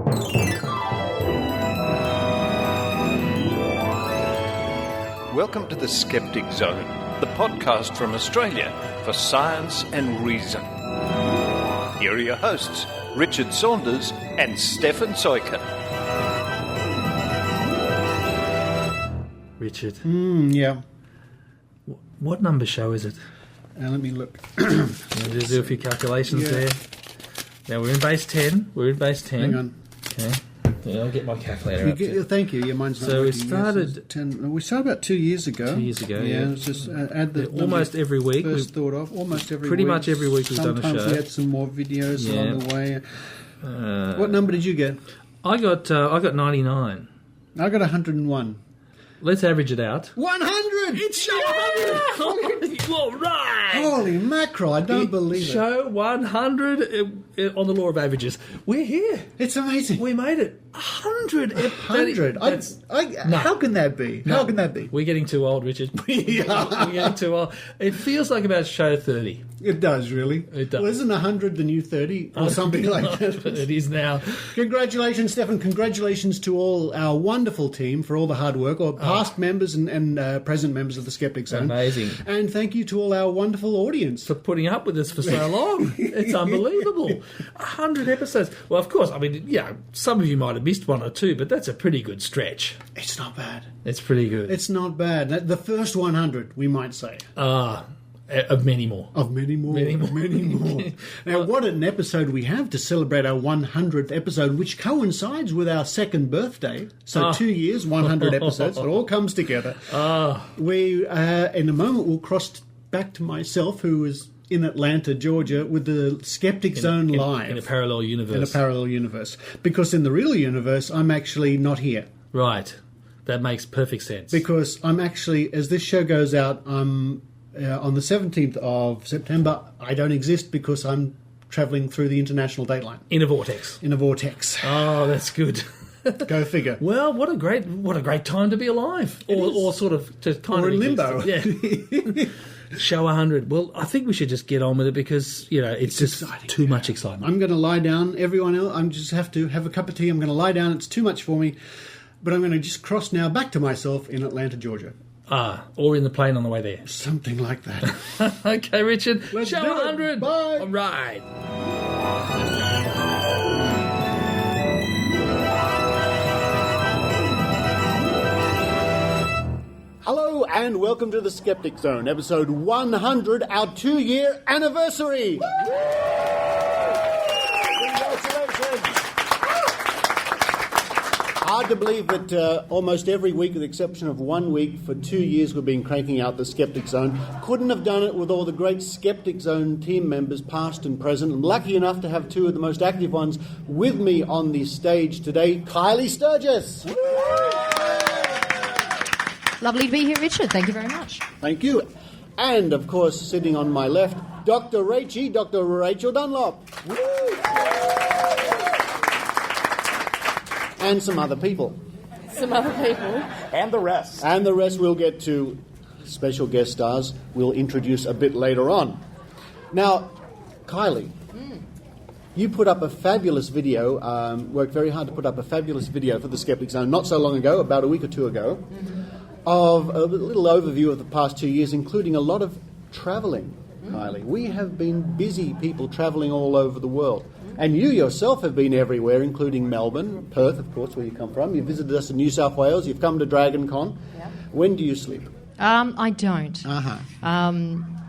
Welcome to the Skeptic Zone, the podcast from Australia for science and reason. Here are your hosts, Richard Saunders and Stefan Sojka0. Richard. Yeah. What number show is it? Let me look. Just do a few calculations there. Now we're in base 10. Hang on. Okay. Yeah, I'll get my calculator up. Thank you. Yeah, mine's not So we working. started... 10. We started about 2 years ago. 2 years ago, yeah. It's just add the almost every week. First thought of. Almost every pretty week. much every week we've done a show. Sometimes we had some more videos along the way. What number did you get? I got 99. I got 101. Let's average it out. 100! It's show 100! All right! Holy mackerel, I don't believe it. Show 100 on the law of averages. We're here. It's amazing. We made it. 100. 100? How can that be? No. How can that be? We're getting too old, Richard. We're getting too old. It feels like about show 30. It does, really. It does. Well, isn't 100 the new 30 or something like that? It is now. Congratulations, Stefan. Congratulations to all our wonderful team for all the hard work, or past members and present members of the Skeptic Zone. Amazing. And thank you to all our wonderful audience. For putting up with us for so long. It's unbelievable. 100 episodes. Well, of course, I mean, yeah, some of you might have missed one or two, but that's a pretty good stretch. It's not bad. It's pretty good. It's not bad. The first 100, we might say. Of many more. Of many more. Many more. Now, what an episode we have to celebrate our 100th episode, which coincides with our second birthday. So 2 years, 100 episodes. It all comes together. We, in a moment, will cross back to myself, who is in Atlanta, Georgia, with the Skeptic Zone Live. In a parallel universe. In a parallel universe. Because in the real universe, I'm actually not here. Right. That makes perfect sense. Because I'm actually, as this show goes out, I'm... on the 17th of September, I don't exist because I'm travelling through the international date line. In a vortex. In a vortex. Oh, that's good. Go figure. Well, what a great time to be alive. Or sort of to kind or of in limbo. Yeah. Show 100. Well, I think we should just get on with it because, you know, it's just exciting. Too much excitement. I'm going to lie down. Everyone else, I'm just have to have a cup of tea. I'm going to lie down. It's too much for me. But I'm going to just cross now back to myself in Atlanta, Georgia. Or in the plane on the way there. Something like that. Okay, Richard. Let's Show do 100. It. Bye. All right. Hello and welcome to the Skeptic Zone, episode 100, our 2-year anniversary. Hard to believe that almost every week, with the exception of 1 week, for 2 years we've been cranking out the Skeptic Zone. Couldn't have done it with all the great Skeptic Zone team members, past and present. I'm lucky enough to have two of the most active ones with me on the stage today. Kylie Sturgess. Lovely to be here, Richard. Thank you very much. Thank you. And, of course, sitting on my left, Dr. Rachael Dunlop. And some other people. And the rest. And the rest we'll get to. Special guest stars we'll introduce a bit later on. Now, Kylie, you put up a fabulous video, worked very hard to put up a fabulous video for the Skeptic Zone not so long ago, about a week or two ago, of a little overview of the past 2 years, including a lot of travelling, Kylie. We have been busy people travelling all over the world. And you yourself have been everywhere, including Melbourne, Perth, of course, where you come from. You visited us in New South Wales. You've come to Dragon Con. Yep. When do you sleep? I don't. Uh-huh.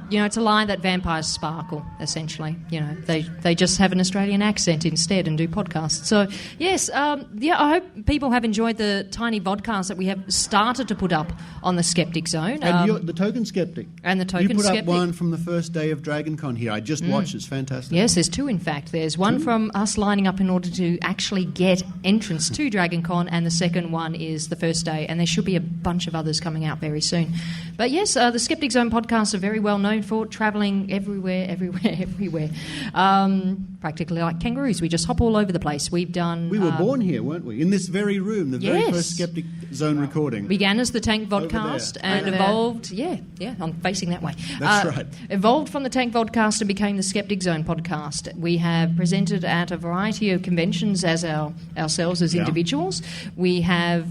You know, it's a lie that vampires sparkle, essentially. You know, they just have an Australian accent instead and do podcasts. So, yes, I hope people have enjoyed the tiny vodcasts that we have started to put up on the Skeptic Zone. And you're the Token Skeptic. And the Token Skeptic. You put up one from the first day of Dragon Con here. I just watched. It's fantastic. Yes, there's two, in fact. There's one from us lining up in order to actually get entrance to Dragon Con, and the second one is the first day, and there should be a bunch of others coming out very soon. But yes, the Skeptic Zone podcasts are very well known known for travelling everywhere. Practically like kangaroos. We just hop all over the place. We've done... We were born here, weren't we? In this very room, the very first Skeptic Zone recording. Began as the Tank Vodcast and evolved... Yeah, I'm facing that way. That's right. Evolved from the Tank Vodcast and became the Skeptic Zone podcast. We have presented at a variety of conventions as ourselves as individuals. We have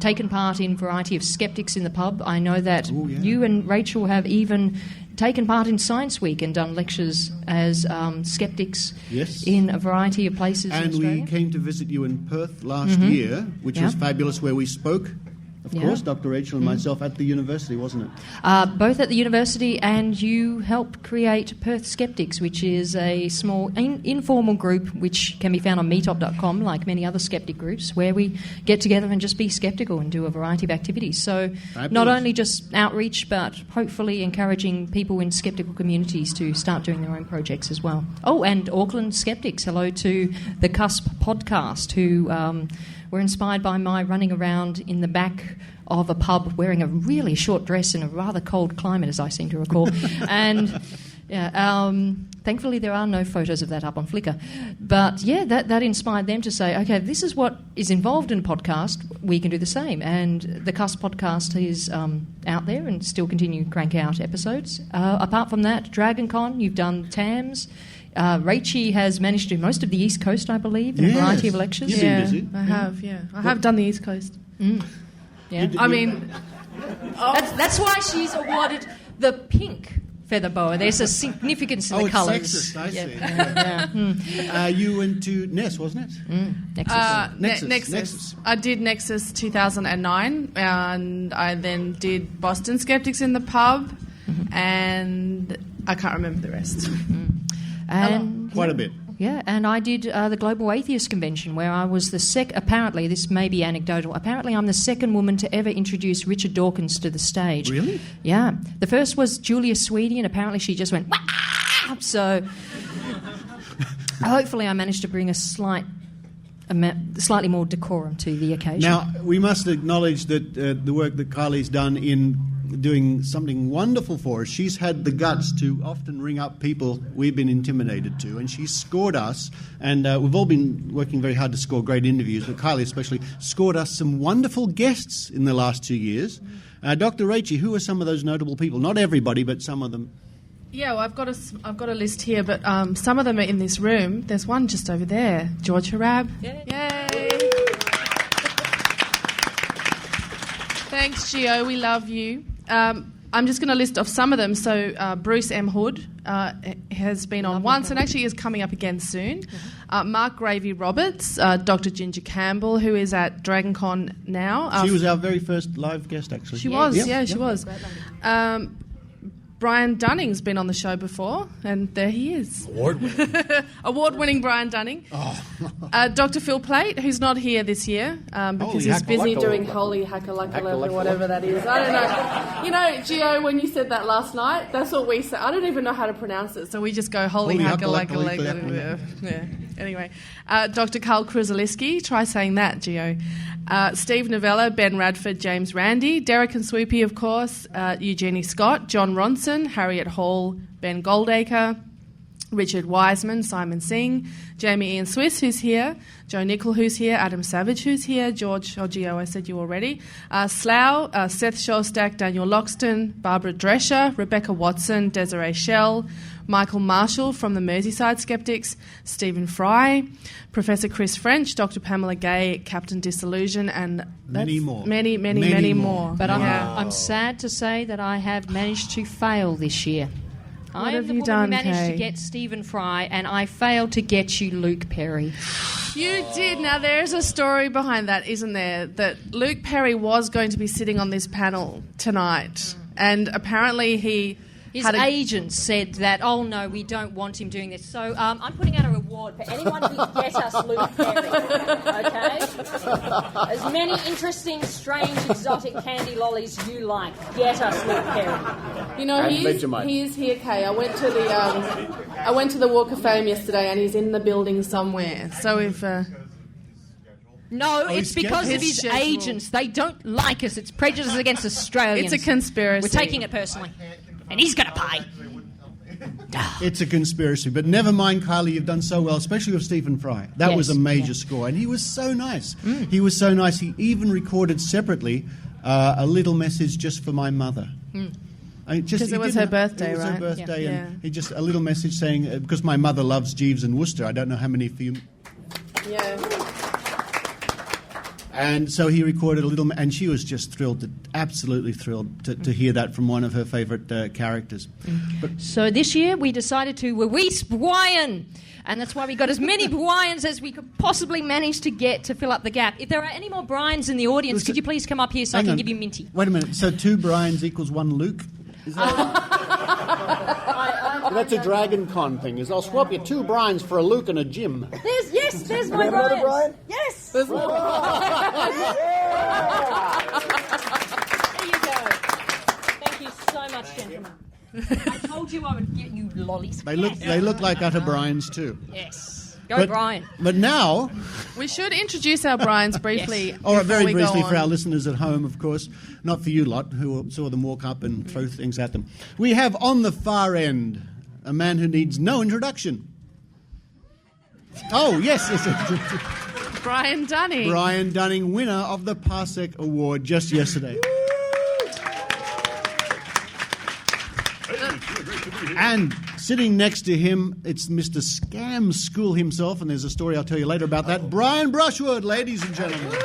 taken part in a variety of skeptics in the pub. I know that you and Rachel have even taken part in Science Week and done lectures as skeptics in a variety of places in Australia. And we came to visit you in Perth last year, which was fabulous, where we spoke, of course, Dr. Rachel and myself, at the university, wasn't it? Both at the university, and you helped create Perth Skeptics, which is a small informal group which can be found on meetup.com, like many other skeptic groups, where we get together and just be skeptical and do a variety of activities. So not only just outreach, but hopefully encouraging people in skeptical communities to start doing their own projects as well. Oh, and Auckland Skeptics. Hello to the Cusp podcast, who... were inspired by my running around in the back of a pub wearing a really short dress in a rather cold climate, as I seem to recall. And thankfully there are no photos of that up on Flickr. But that inspired them to say, okay, this is what is involved in a podcast, we can do the same. And the Cusp podcast is out there and still continue to crank out episodes. Apart from that, Dragon Con, you've done TAMS. Rachie has managed to do most of the East Coast, I believe, in a variety of lectures. You've been busy. I have, I have done the East Coast. Yeah. I mean... That's why she's awarded the pink feather boa. There's a significance in the colours. It's sexist, I see. You went to Ness, wasn't it? Nexus. I did Nexus 2009, and I then did Boston Skeptics in the pub, and I can't remember the rest. And quite a bit. Yeah, and I did the Global Atheist Convention, where I was the apparently, this may be anecdotal, apparently I'm the second woman to ever introduce Richard Dawkins to the stage. Really? Yeah. The first was Julia Sweeney, and apparently she just went, wah! So hopefully I managed to bring a slightly more decorum to the occasion. Now, we must acknowledge that the work that Kylie's done in doing something wonderful for us. She's had the guts to often ring up people we've been intimidated to, and she's scored us, and we've all been working very hard to score great interviews, but Kylie especially scored us some wonderful guests in the last 2 years. Dr. Rachie, who are some of those notable people? Not everybody, but some of them. Yeah, well, I've got a list here, but some of them are in this room. There's one just over there, George Harab. Yay! Thanks, Gio. We love you. I'm just going to list off some of them. So Bruce M. Hood has been on once and actually is coming up again soon. Mark Gravy Roberts, Dr. Ginger Campbell, who is at DragonCon now. She was our very first live guest, actually. She was. She was. Brian Dunning's been on the show before, and there he is. Award-winning Brian Dunning. Dr. Phil Plate, who's not here this year because he's busy doing Holy Hackalackalaka, whatever that is. I don't know. You know, Gio, when you said that last night, that's what we say. I don't even know how to pronounce it, so we just go Holy Hackalackalaka. Yeah. Anyway, Dr. Carl Kruzaliski, try saying that, Gio. Steve Novella, Ben Radford, James Randi, Derek and Swoopy, of course, Eugenie Scott, John Ronson, Harriet Hall, Ben Goldacre, Richard Wiseman, Simon Singh, Jamie Ian Swiss, who's here, Joe Nicol, who's here, Adam Savage, who's here, George Gio, I said you already, Slough, Seth Shostak, Daniel Loxton, Barbara Drescher, Rebecca Watson, Desiree Schell, Michael Marshall from the Merseyside Skeptics, Stephen Fry, Professor Chris French, Dr. Pamela Gay, Captain Disillusion, and many more. Many more. But I'm sad to say that I have managed to fail this year. What I am have the you woman done, who managed Kay? to get Stephen Fry, and I failed to get you Luke Perry. You did. Now, there's a story behind that, isn't there? That Luke Perry was going to be sitting on this panel tonight, and apparently his agent said that, oh no, we don't want him doing this. So I'm putting out a reward for anyone who can get us Luke Perry. Okay? As many interesting, strange, exotic candy lollies you like. Get us Luke Perry. You know, he is here, Kay. I went to the Walk of Fame yesterday, and he's in the building somewhere. So if no, it's because of his agents. They don't like us. It's prejudice against Australians. It's a conspiracy. We're taking it personally. and he's going to pay. It's a conspiracy, but never mind, Kylie, you've done so well, especially with Stephen Fry. That was a major score, and he was so nice. He was so nice. He even recorded separately a little message just for my mother. Because it was her birthday, right? It was her birthday, and he just a little message saying, because my mother loves Jeeves and Worcester. I don't know how many for you. Yeah. And so he recorded a little, and she was just thrilled, absolutely thrilled to hear that from one of her favourite characters. So this year we decided to release Brian, and that's why we got as many Brians as we could possibly manage to get to fill up the gap. If there are any more Brians in the audience, could you please come up here so I can give you Minty? Wait a minute, so 2 Brians equals 1 Luke? Is that That's a Dragon Con thing, is I'll swap you 2 Brians for a Luke and a Jim. There's my Brian. Brian? Yes! There's There you go. Thank you so much, gentlemen. I told you I would get you lollies. They look like utter Brians too. Yes. Go, Brian. But now... We should introduce our Brians briefly. Yes. Or very briefly for our listeners at home, of course. Not for you lot, who saw them walk up and throw things at them. We have on the far end a man who needs no introduction. Oh, yes. Brian Dunning. Brian Dunning, winner of the Parsec Award just yesterday. And sitting next to him, it's Mr. Scam School himself, and there's a story I'll tell you later about that. Brian Brushwood, ladies and gentlemen.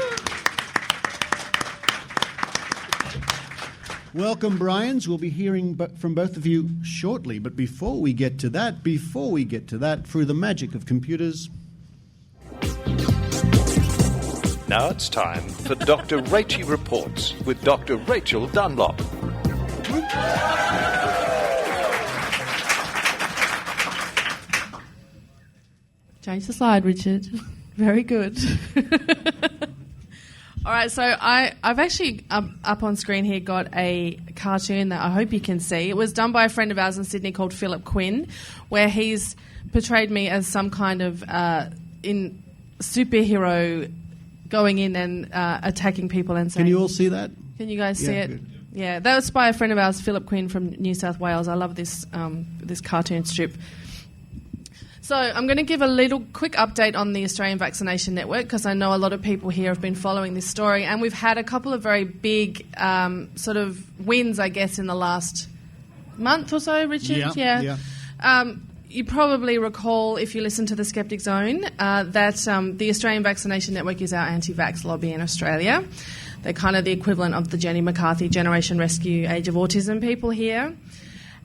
Welcome, Brians. We'll be hearing from both of you shortly. But before we get to that, through the magic of computers... Now it's time for Dr. Rachie Reports with Dr. Rachael Dunlop. Change the slide, Richard. Very good. All right, so I've actually, up on screen here, got a cartoon that I hope you can see. It was done by a friend of ours in Sydney called Philip Quinn, where he's portrayed me as some kind of superhero going in and attacking people and saying... Can you all see that? Can you guys see it? Good. Yeah, that was by a friend of ours, Philip Quinn from New South Wales. I love this this cartoon strip. So I'm going to give a little quick update on the Australian Vaccination Network, because I know a lot of people here have been following this story, and we've had a couple of very big sort of wins, I guess, in the last month or so, Richard. Yeah. You probably recall, if you listen to the Skeptic Zone, that the Australian Vaccination Network is our anti-vax lobby in Australia. They're kind of the equivalent of the Jenny McCarthy Generation Rescue Age of Autism people here.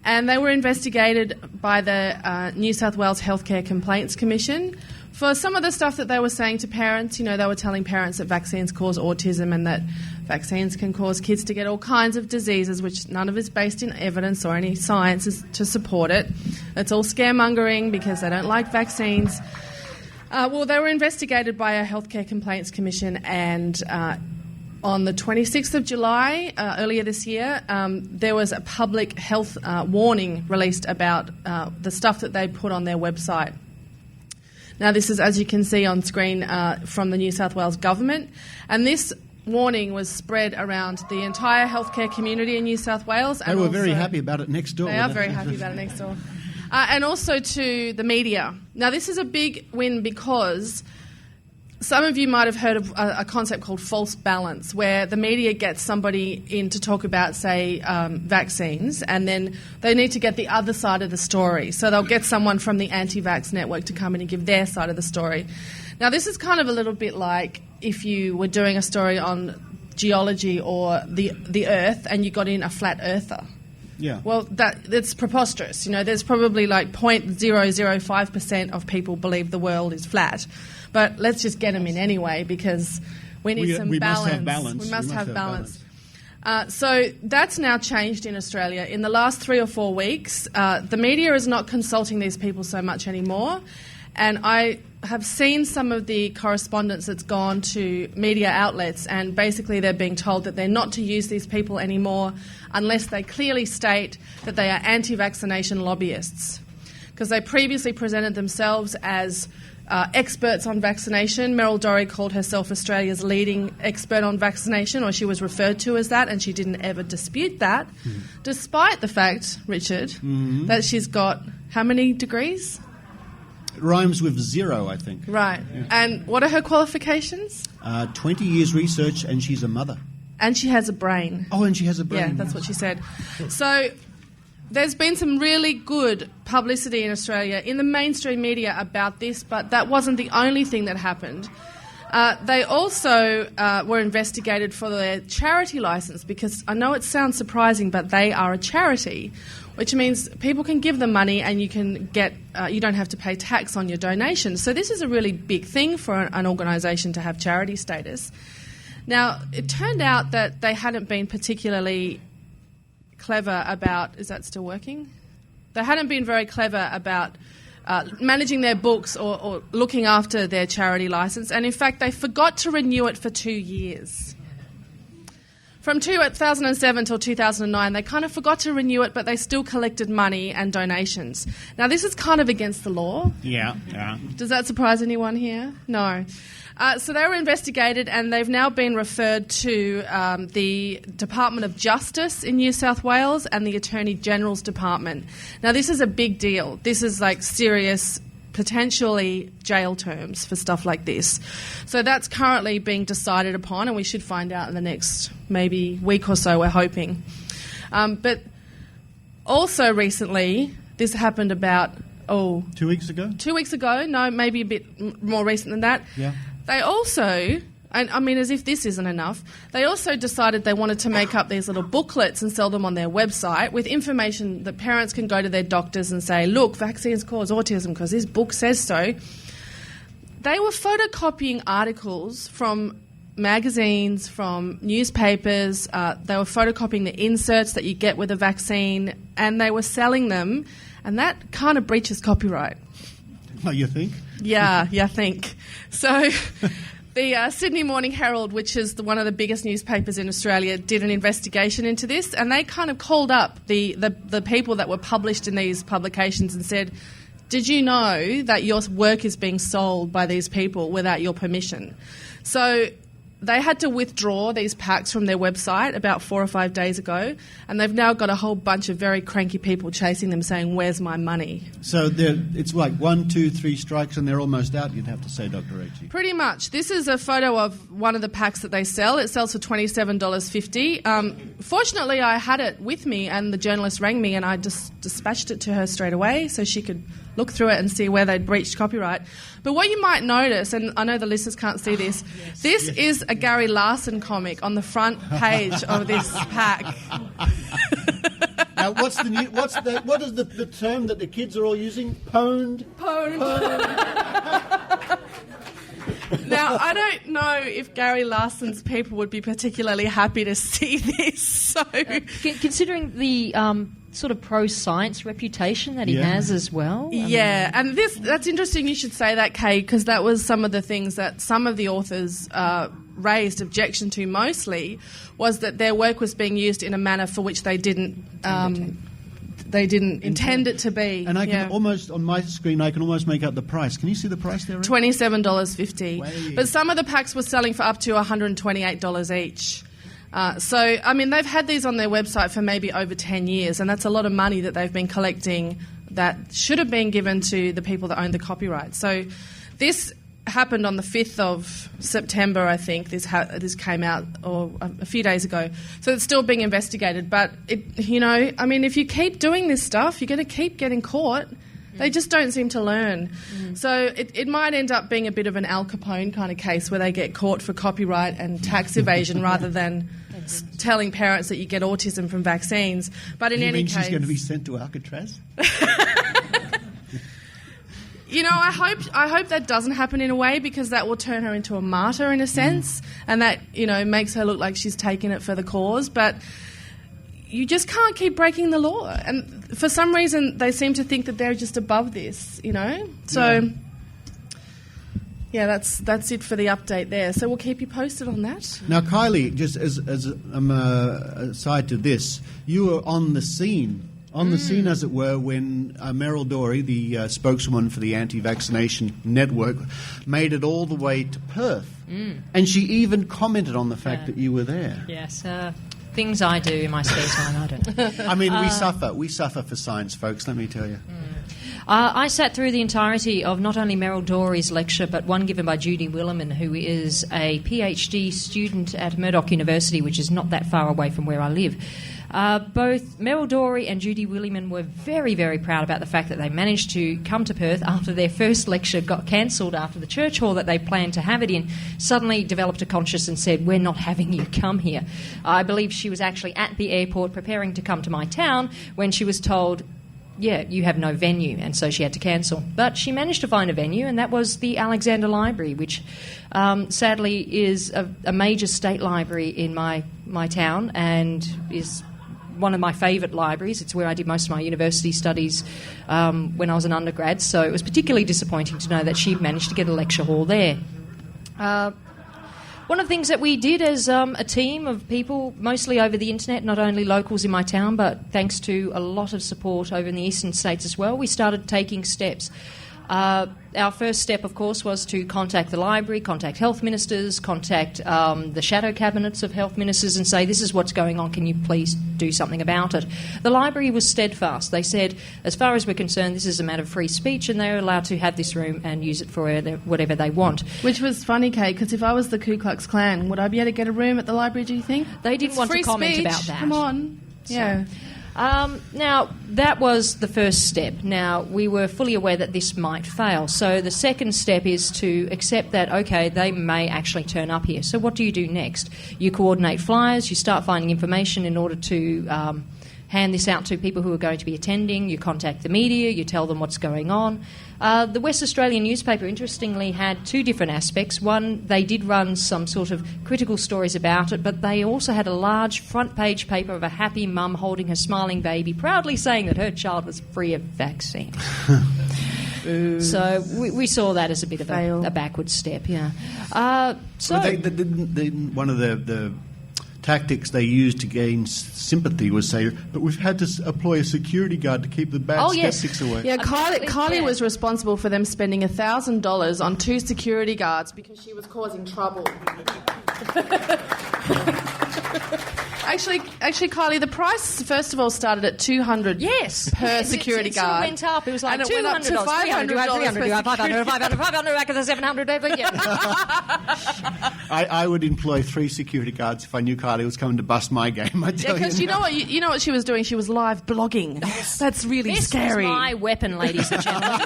And they were investigated by the New South Wales Healthcare Complaints Commission for some of the stuff that they were saying to parents. You know, they were telling parents that vaccines cause autism and that vaccines can cause kids to get all kinds of diseases, which none of it's based in evidence or any science to support it. It's all scaremongering because they don't like vaccines. Well, they were investigated by a Healthcare Complaints Commission, and on the 26th of July, earlier this year, there was a public health warning released about the stuff that they put on their website. Now, this is, as you can see on screen, from the New South Wales government, and this warning was spread around the entire healthcare community in New South Wales. They were very happy about it next door. They are very happy about it next door. And also to the media. Now, this is a big win because... some of you might have heard of a concept called false balance, where the media gets somebody in to talk about, say, vaccines, and then they need to get the other side of the story. So they'll get someone from the anti-vax network to come in and give their side of the story. Now, this is kind of a little bit like if you were doing a story on geology or the Earth and you got in a flat earther. Yeah. Well, that's preposterous. You know, there's probably like 0.005% of people believe the world is flat. But let's just get them in anyway, because we need some balance. We must have balance. So that's now changed in Australia. In the last 3 or 4 weeks, the media is not consulting these people so much anymore. And I have seen some of the correspondence that's gone to media outlets, and basically they're being told that they're not to use these people anymore unless they clearly state that they are anti-vaccination lobbyists. Because they previously presented themselves as experts on vaccination. Meryl Dorey called herself Australia's leading expert on vaccination, or she was referred to as that, and she didn't ever dispute that, despite the fact, Richard, that she's got how many degrees? It rhymes with 0, I think. Right. Yeah. And what are her qualifications? 20 years research, and she's a mother. And she has a brain. Oh, and she has a brain. Yeah, that's what she said. So there's been some really good publicity in Australia in the mainstream media about this, but that wasn't the only thing that happened. They also were investigated for their charity licence, because I know it sounds surprising, but they are a charity, which means people can give them money and you can get, you don't have to pay tax on your donations. So this is a really big thing for an organisation to have charity status. Now, it turned out that they hadn't been particularly clever about, is that still working? They hadn't been very clever about managing their books or looking after their charity licence, and in fact they forgot to renew it for 2 years. From 2007 till 2009, they kind of forgot to renew it, but they still collected money and donations. Now, this is kind of against the law. Yeah. Does that surprise anyone here? No. So they were investigated, and they've now been referred to the Department of Justice in New South Wales and the Attorney General's Department. Now, this is a big deal. This is like serious, potentially jail terms for stuff like this. So that's currently being decided upon, and we should find out in the next maybe week or so, we're hoping. But also recently, this happened about, 2 weeks ago? 2 weeks ago, no, maybe a bit more recent than that. Yeah. They also, and I mean, as if this isn't enough, they also decided they wanted to make up these little booklets and sell them on their website with information that parents can go to their doctors and say, look, vaccines cause autism because this book says so. They were photocopying articles from magazines, from newspapers. They were photocopying the inserts that you get with a vaccine, and they were selling them, and that kind of breaches copyright. Oh, you think? Yeah, I think. So the Sydney Morning Herald, which is one of the biggest newspapers in Australia, did an investigation into this, and they kind of called up the people that were published in these publications and said, did you know that your work is being sold by these people without your permission? So they had to withdraw these packs from their website about 4 or 5 days ago, and they've now got a whole bunch of very cranky people chasing them saying, where's my money? So it's like 1, 2, 3 strikes and they're almost out, you'd have to say, Dr. Rachie. Pretty much. This is a photo of one of the packs that they sell. It sells for $27.50. Fortunately, I had it with me, and the journalist rang me, and I just dispatched it to her straight away so she could look through it and see where they'd breached copyright. But what you might notice, and I know the listeners can't see this, this is a Gary Larson comic on the front page of this pack. Now, what is the term that the kids are all using? Pwned? Now, I don't know if Gary Larson's people would be particularly happy to see this. So, considering the sort of pro-science reputation that he has as well. Yeah, and that's interesting you should say that, Kay, because that was some of the things that some of the authors raised objection to mostly, was that their work was being used in a manner for which they didn't intend it to be. And I can almost, on my screen, I can almost make out the price. Can you see the price there? $27.50. Way. But some of the packs were selling for up to $128 each. So, I mean, they've had these on their website for maybe over 10 years, and that's a lot of money that they've been collecting that should have been given to the people that own the copyright. So this happened on the 5th of September, I think. This came out a few days ago. So it's still being investigated. But, I mean, if you keep doing this stuff, you're going to keep getting caught. They just don't seem to learn. So it might end up being a bit of an Al Capone kind of case where they get caught for copyright and tax evasion rather than telling parents that you get autism from vaccines. But in any case, she's going to be sent to Alcatraz? I hope that doesn't happen in a way, because that will turn her into a martyr in a sense, and that, makes her look like she's taken it for the cause. But you just can't keep breaking the law. And for some reason, they seem to think that they're just above this, So, that's it for the update there. So we'll keep you posted on that. Now, Kylie, just as aside to this, you were on the scene on the scene, as it were, when Meryl Dorey, the spokeswoman for the anti-vaccination network, made it all the way to Perth. And she even commented on the fact that you were there. Yes, things I do in my spare time, I don't. I mean, we suffer for science, folks, let me tell you. I sat through the entirety of not only Meryl Dorey's lecture, but one given by Judy Williman, who is a PhD student at Murdoch University, which is not that far away from where I live. Both Meryl Dorey and Judy Williman were very, very proud about the fact that they managed to come to Perth after their first lecture got cancelled after the church hall that they planned to have it in suddenly developed a conscience and said, we're not having you come here. I believe she was actually at the airport preparing to come to my town when she was told, yeah, you have no venue, and so she had to cancel. But she managed to find a venue, and that was the Alexander Library, which sadly is a major state library in my town and is one of my favourite libraries. It's where I did most of my university studies when I was an undergrad, so it was particularly disappointing to know that she'd managed to get a lecture hall there. One of the things that we did as a team of people, mostly over the internet, not only locals in my town, but thanks to a lot of support over in the eastern states as well, we started taking steps. Our first step, of course, was to contact the library, contact health ministers, contact the shadow cabinets of health ministers and say, this is what's going on, can you please do something about it? The library was steadfast. They said, as far as we're concerned, this is a matter of free speech and they're allowed to have this room and use it for whatever they want. Which was funny, Kate, because if I was the Ku Klux Klan, would I be able to get a room at the library, do you think? They didn't want to comment about that. Come on. Yeah. Now, that was the first step. Now, we were fully aware that this might fail. So the second step is to accept that, okay, they may actually turn up here. So what do you do next? You coordinate flyers, you start finding information in order to hand this out to people who are going to be attending, you contact the media, you tell them what's going on. The West Australian newspaper, interestingly, had two different aspects. One, they did run some sort of critical stories about it, but they also had a large front-page paper of a happy mum holding her smiling baby, proudly saying that her child was free of vaccine. So we saw that as a bit of a backward step, yeah. So one of the tactics they used to gain sympathy was say, but we've had to employ a security guard to keep the bad skeptics away. Yeah, Kylie was responsible for them spending $1,000 on 2 security guards because she was causing trouble. Actually, Kylie, the price first of all started at $200 per security guard. It went up. It was like $200, $500, I would employ 3 security guards if I knew Kylie was coming to bust my game. Because you know what she was doing? She was live blogging. That's really scary. This was my weapon, ladies and gentlemen.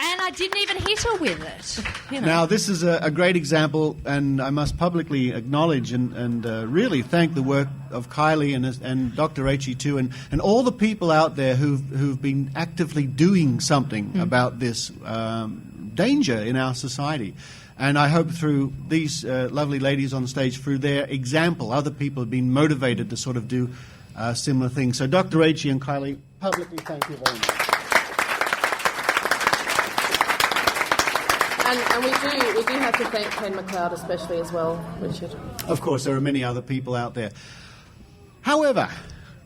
And I didn't even hit her with it. You know. Now, this is a great example, and I must publicly acknowledge and really thank the work of Kylie and Dr. Rachie too, and all the people out there who've been actively doing something about this danger in our society. And I hope through these lovely ladies on stage, through their example, other people have been motivated to sort of do similar things. So Dr. Rachie and Kylie, publicly thank you very much. And we do have to thank Ken McLeod especially as well, Richard. Of course, there are many other people out there. However,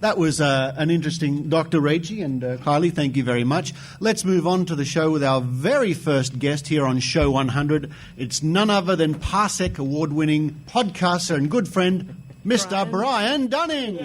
that was an interesting Dr. Rachie and Kylie, thank you very much. Let's move on to the show with our very first guest here on Show 100. It's none other than Parsec award-winning podcaster and good friend, Mr. Brian Dunning.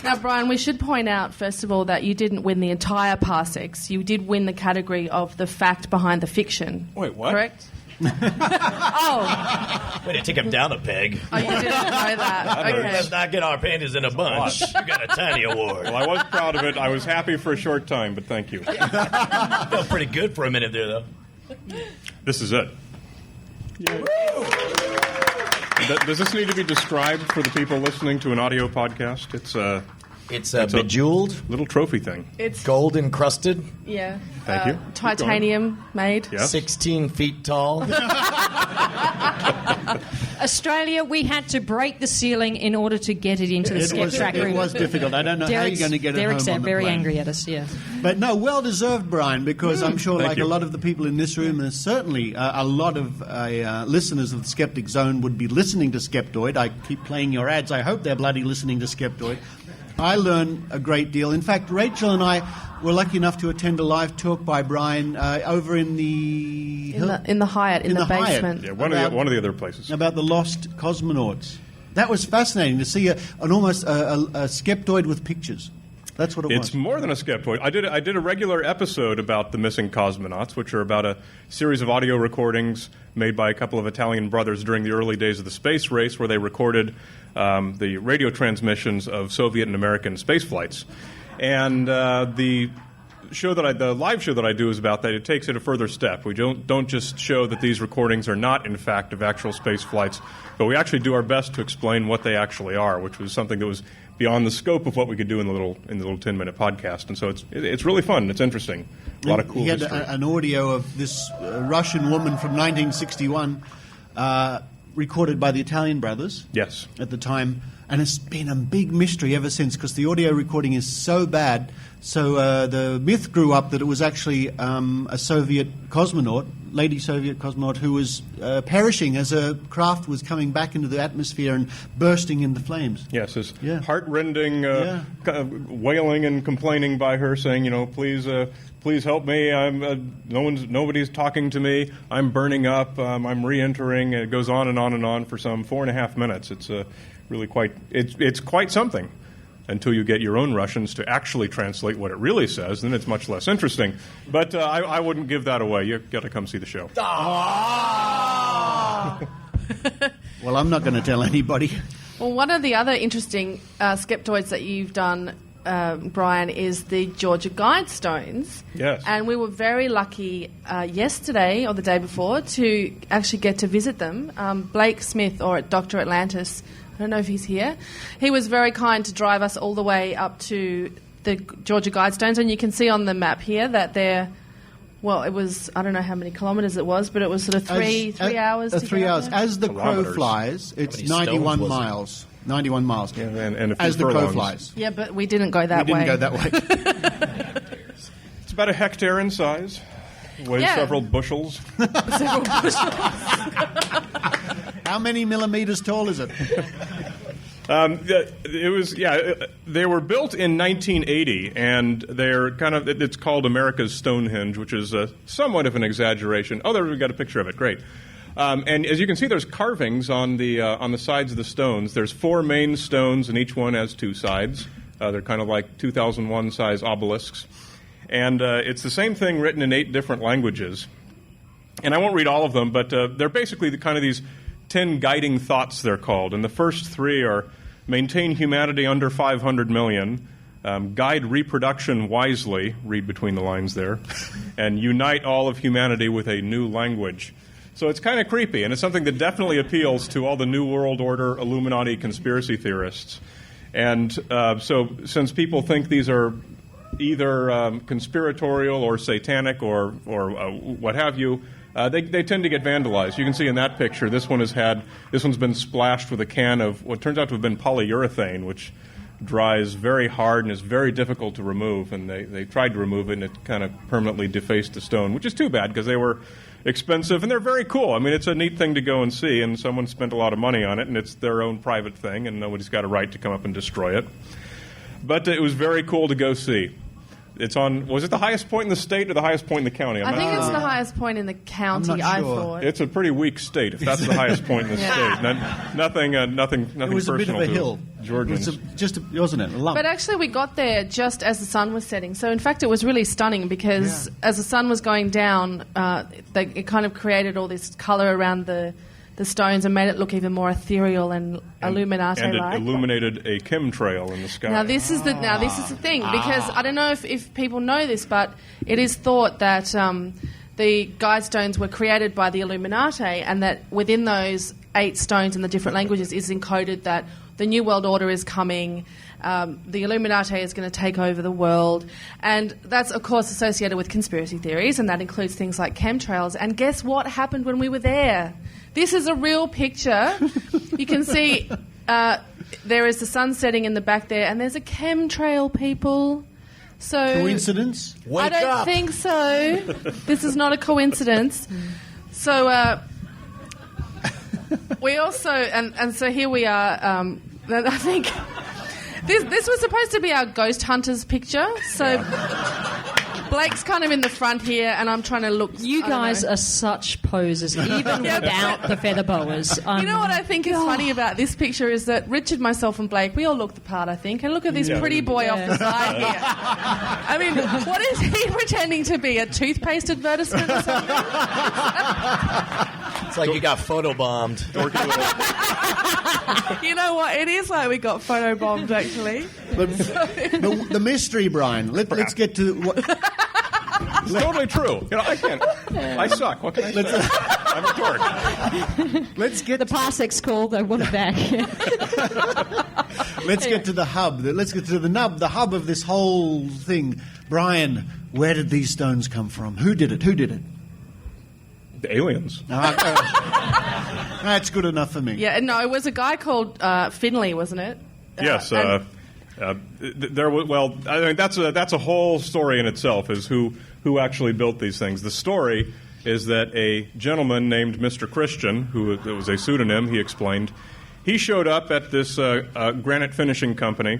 Now, Brian, we should point out, first of all, that you didn't win the entire Parsecs. You did win the category of the fact behind the fiction. Wait, what? Correct? Oh. Way to take him down a peg. Oh, you didn't know that. Okay. Let's not get our panties in a bunch. You got a tiny award. Well, I was proud of it. I was happy for a short time, but thank you. Felt pretty good for a minute there, though. This is it. Does this need to be described for the people listening to an audio podcast? It's a bejeweled little trophy thing. It's gold encrusted. Yeah. Thank you. Titanium made. Yes. 16 feet tall. Australia, we had to break the ceiling in order to get it into the Skep Track room. It was difficult. I don't know how you're going to get it home on the very plane. angry at us, yeah. But no, well deserved, Brian, because I'm sure, like a lot of the people in this room, and certainly a lot of listeners of the Skeptic Zone would be listening to Skeptoid. I keep playing your ads. I hope they're bloody listening to Skeptoid. I learn a great deal. In fact, Rachel and I were lucky enough to attend a live talk by Brian over in the Hyatt, in the basement. Yeah, one of the other places. About the lost cosmonauts. That was fascinating to see almost a Skeptoid with pictures. That's what it was. It's more than a Skeptoid. I did a regular episode about the missing cosmonauts, which are about a series of audio recordings made by a couple of Italian brothers during the early days of the space race, where they recorded the radio transmissions of Soviet and American space flights. And the live show that I do is about that. It takes it a further step. We don't just show that these recordings are not, in fact, of actual space flights, but we actually do our best to explain what they actually are, which was something that was beyond the scope of what we could do in the little 10-minute podcast. And so it's really fun. It's interesting. A lot of cool history. He had an audio of this Russian woman from 1961 recorded by the Italian brothers. Yes. At the time. And it's been a big mystery ever since, because the audio recording is so bad. So the myth grew up that it was actually a Soviet cosmonaut, lady Soviet cosmonaut, who was perishing as a craft was coming back into the atmosphere and bursting into flames. Yes, this heart-rending wailing and complaining by her, saying, please help me. Nobody's talking to me. I'm burning up. I'm re-entering. It goes on and on and on for some 4.5 minutes. It's really it's quite something until you get your own Russians to actually translate what it really says. Then it's much less interesting. But I wouldn't give that away. You've got to come see the show. Well, I'm not going to tell anybody. Well, one of the other interesting skeptoids that you've done, Brian, is the Georgia Guidestones. Yes. And we were very lucky yesterday or the day before to actually get to visit them. Blake Smith, or at Dr. Atlantis, I don't know if he's here. He was very kind to drive us all the way up to the Georgia Guidestones, and you can see on the map here that they're, well, it was, I don't know how many kilometres it was, but it was sort of three hours. 3 hours. As the crow flies, it's 91 miles. 91 miles. Yeah, and as the crow flies. Yeah, but we didn't go that way. We didn't go that way. It's about a hectare in size. Weighs several bushels. How many millimeters tall is it? They were built in 1980, and they're it's called America's Stonehenge, which is somewhat of an exaggeration. Oh, there we got a picture of it. Great. And as you can see, there's carvings on the sides of the stones. There's 4 main stones, and each one has 2 sides. They're kind of like 2001 size obelisks. And it's the same thing written in 8 different languages. And I won't read all of them, but they're basically these 10 guiding thoughts, they're called. And the first 3 are maintain humanity under 500 million, guide reproduction wisely, read between the lines there, and unite all of humanity with a new language. So it's kind of creepy, and it's something that definitely appeals to all the New World Order, Illuminati conspiracy theorists. And so since people think these are either conspiratorial or satanic or what have you, they tend to get vandalized. You can see in that picture, this one's been splashed with a can of what turns out to have been polyurethane, which dries very hard and is very difficult to remove. And they tried to remove it, and it kind of permanently defaced the stone, which is too bad because they were expensive and they're very cool. I mean, it's a neat thing to go and see, and someone spent a lot of money on it, and it's their own private thing, and nobody's got a right to come up and destroy it. But it was very cool to go see. It's on, was it the highest point in the state or the highest point in the county? I think it's the highest point in the county, I thought. It's a pretty weak state, if that's the highest point in the state. Nothing It was a bit of a hill. Georgians. Wasn't it? A lump. But actually we got there just as the sun was setting. So in fact it was really stunning because as the sun was going down, it kind of created all this colour around the stones and made it look even more ethereal and Illuminati-like. And it illuminated a chemtrail in the sky. Now this is the thing, because I don't know if people know this, but it is thought that the Guidestones were created by the Illuminati, and that within those 8 stones in the different languages is encoded that the New World Order is coming, the Illuminati is going to take over the world, and that's of course associated with conspiracy theories, and that includes things like chemtrails. And guess what happened when we were there? This is a real picture. You can see there is the sun setting in the back there, and there's a chemtrail, people. So Coincidence? I don't think so. This is not a coincidence. So we also, and so here we are. I think this was supposed to be our ghost hunters picture. So Blake's kind of in the front here, and I'm trying to look. You guys are such posers, even without the feather boas. You know what I think is funny about this picture is that Richard, myself, and Blake, we all look the part, I think. And look at this pretty boy off the side here. I mean, what is he pretending to be? A toothpaste advertisement or something? It's like you got photobombed. You know what? It is like we got photobombed, actually. But the mystery, Brian. Let's get to what. It's totally true. You know, I can't. I suck. What can I say? I'm a dork. Let's get the Parsecs call. They want it back. Let's get to the hub. Let's get to the nub, the hub of this whole thing. Brian, where did these stones come from? Who did it? The aliens. That's good enough for me. Yeah, no, it was a guy called Finley, wasn't it? Yes. There was, well, I mean, that's a whole story in itself, is who actually built these things. The story is that a gentleman named Mr. Christian, who it was a pseudonym, he explained, he showed up at this granite finishing company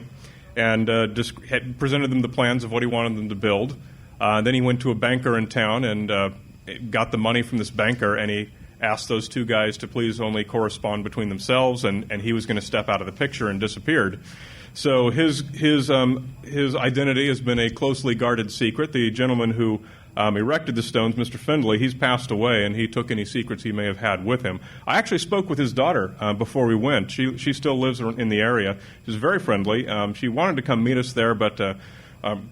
and had presented them the plans of what he wanted them to build. Then he went to a banker in town and got the money from this banker, and he asked those two guys to please only correspond between themselves, and he was going to step out of the picture and disappeared. So his identity has been a closely guarded secret. The gentleman who erected the stones, Mr. Findlay, he's passed away, and he took any secrets he may have had with him. I actually spoke with his daughter before we went. She still lives in the area. She's very friendly. She wanted to come meet us there, but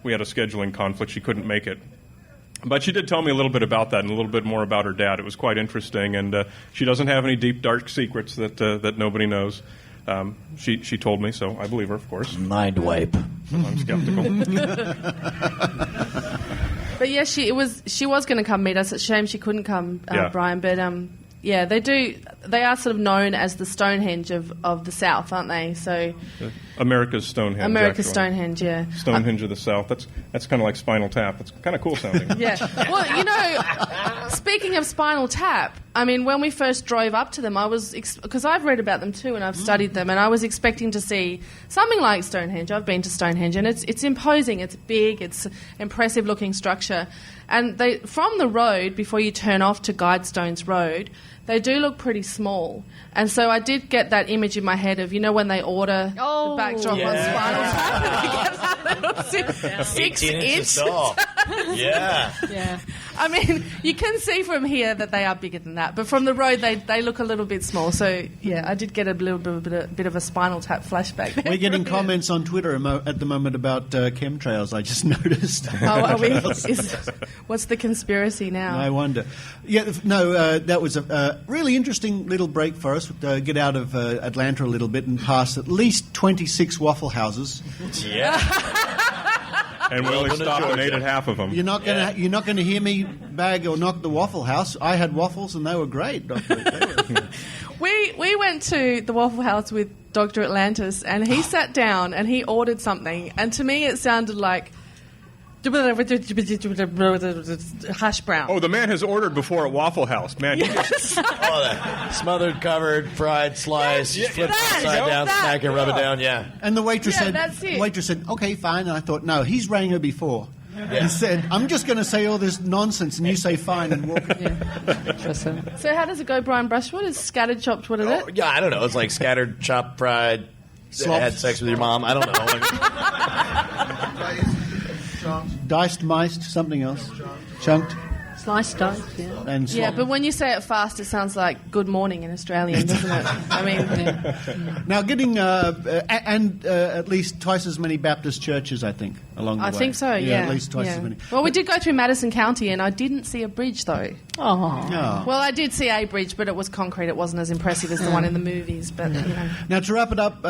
we had a scheduling conflict. She couldn't make it. But she did tell me a little bit about that and a little bit more about her dad. It was quite interesting, and she doesn't have any deep, dark secrets that nobody knows. She told me, so I believe her, of course. Mind wipe. I'm skeptical. But yeah, she was going to come meet us. It's a shame she couldn't come, Brian. But yeah, they are sort of known as the Stonehenge of the South, aren't they? So America's Stonehenge. America's actually. Stonehenge, yeah. Stonehenge of the South. That's kind of like Spinal Tap. That's kind of cool sounding. Yeah. Well, you know, speaking of Spinal Tap, I mean, when we first drove up to them, I was because I've read about them too and I've studied them, and I was expecting to see something like Stonehenge. I've been to Stonehenge, and it's imposing. It's big. It's impressive looking structure, and from the road before you turn off to Guidestones Road, they do look pretty small. And so I did get that image in my head of, you know, when they order the backdrop on Spinal Tap and they get that little 6 inches tall. Yeah. Yeah. I mean, you can see from here that they are bigger than that, but from the road they look a little bit small. So, yeah, I did get a little bit of a Spinal Tap flashback there. We're getting comments on Twitter at the moment about chemtrails, I just noticed. Oh, are we? What's the conspiracy now? I wonder. Yeah, no, that was a really interesting little break for us. Get out of Atlanta a little bit and pass at least 26 Waffle Houses. Yeah. And we only stopped and ate at half of them. You're not going to hear me bag or knock the Waffle House. I had waffles and they were great, Doctor. We went to the Waffle House with Dr. Atlantis, and he sat down and he ordered something, and to me it sounded like hash brown. Oh, the man has ordered before at Waffle House. Man, yes. Smothered, covered, fried, sliced, flip it upside down, smack it, rub it down, yeah. And the waitress said, it. okay, fine. And I thought, no, he's rang her before. Yeah. He said, I'm just going to say all this nonsense, and you say fine and walk. Yeah. So how does it go, Brian Brushwood? Is scattered, chopped, what is it? Yeah, I don't know. It's like scattered, chopped, fried, had sex with your mom. I don't know. Diced, miced, something else. Chunked. Sliced, diced, yeah. And yeah, but when you say it fast, it sounds like good morning in Australian, doesn't it? I mean... Yeah. Now, getting... at least twice as many Baptist churches, I think, along the way. I think so, yeah. At least twice as many. Well, we did go through Madison County, and I didn't see a bridge, though. Oh. Well, I did see a bridge, but it was concrete. It wasn't as impressive as the one in the movies, but, you know. Now, to wrap it up,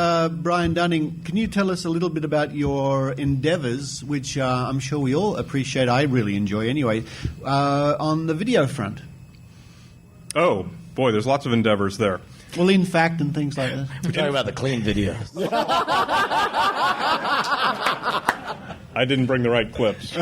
Brian Dunning, can you tell us a little bit about your endeavours, which I'm sure we all appreciate, I really enjoy anyway, on the video front? Oh, boy, there's lots of endeavours there. Well, in fact, and things like that. We're talking about the clean videos. I didn't bring the right clips.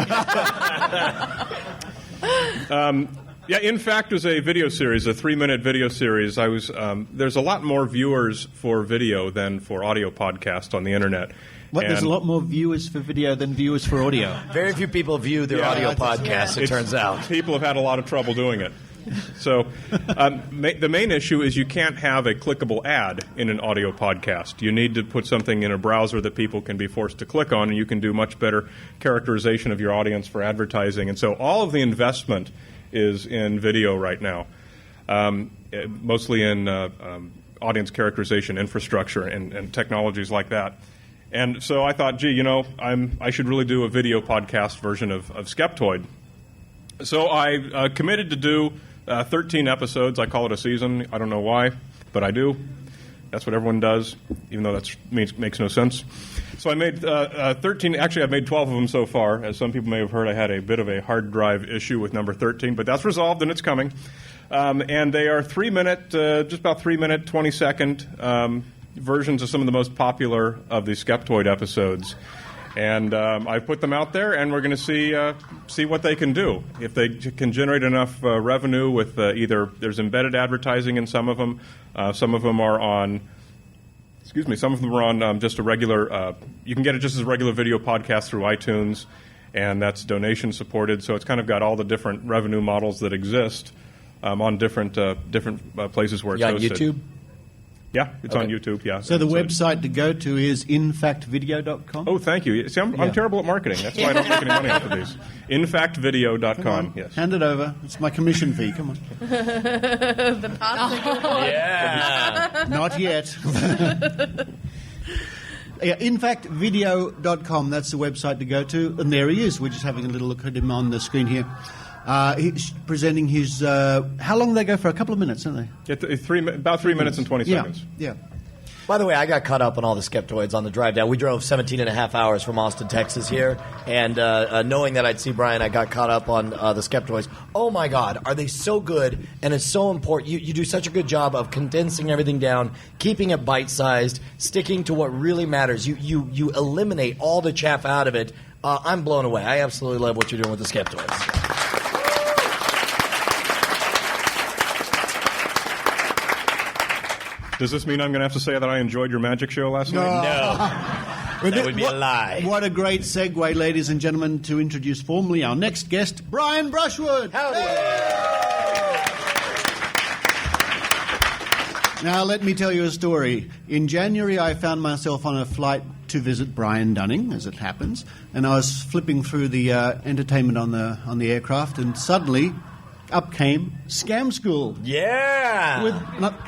Yeah, In Fact was a video series, a 3-minute video series. There's a lot more viewers for video than for audio podcast on the internet. There's a lot more viewers for video than viewers for audio. Very few people view their audio podcasts, it turns out. People have had a lot of trouble doing it. So the main issue is you can't have a clickable ad in an audio podcast. You need to put something in a browser that people can be forced to click on, and you can do much better characterization of your audience for advertising. And so all of the investment is in video right now, mostly in audience characterization infrastructure and technologies like that. And so I thought, I should really do a video podcast version of Skeptoid. So I committed to do 13 episodes. I call it a season. I don't know why, but I do. That's what everyone does, even though that makes no sense. So I made 13. Actually, I've made 12 of them so far. As some people may have heard, I had a bit of a hard drive issue with number 13, but that's resolved and it's coming. And they are 3-minute, just about 3-minute, 20-second versions of some of the most popular of the Skeptoid episodes. And I put them out there, and we're going to see what they can do. If they can generate enough revenue with either there's embedded advertising in some of them are on. Some of them are on just a regular. You can get it just as a regular video podcast through iTunes, and that's donation supported. So it's kind of got all the different revenue models that exist on different places where it's hosted. On YouTube? Yeah, it's on YouTube, yeah. So the website to go to is infactvideo.com? Oh, thank you. See, I'm terrible at marketing. That's why I don't make any money off of these. Infactvideo.com, yes. Hand it over. It's my commission fee. Come on. The passing award. Yeah. Not yet. Yeah, infactvideo.com, that's the website to go to. And there he is. We're just having a little look at him on the screen here. He's presenting his... how long do they go for? A couple of minutes, don't they? About 3 minutes and 20 seconds. Yeah. By the way, I got caught up on all the Skeptoids on the drive down. We drove 17 and a half hours from Austin, Texas here, and knowing that I'd see Brian, I got caught up on the Skeptoids. Oh, my God, are they so good, and it's so important. You do such a good job of condensing everything down, keeping it bite-sized, sticking to what really matters. You eliminate all the chaff out of it. I'm blown away. I absolutely love what you're doing with the Skeptoids. Does this mean I'm going to have to say that I enjoyed your magic show last night? No. That would be a lie. What a great segue, ladies and gentlemen, to introduce formally our next guest, Brian Brushwood. Howdy. Now, let me tell you a story. In January, I found myself on a flight to visit Brian Dunning, as it happens, and I was flipping through the entertainment on the aircraft, and suddenly... up came Scam School. Yeah.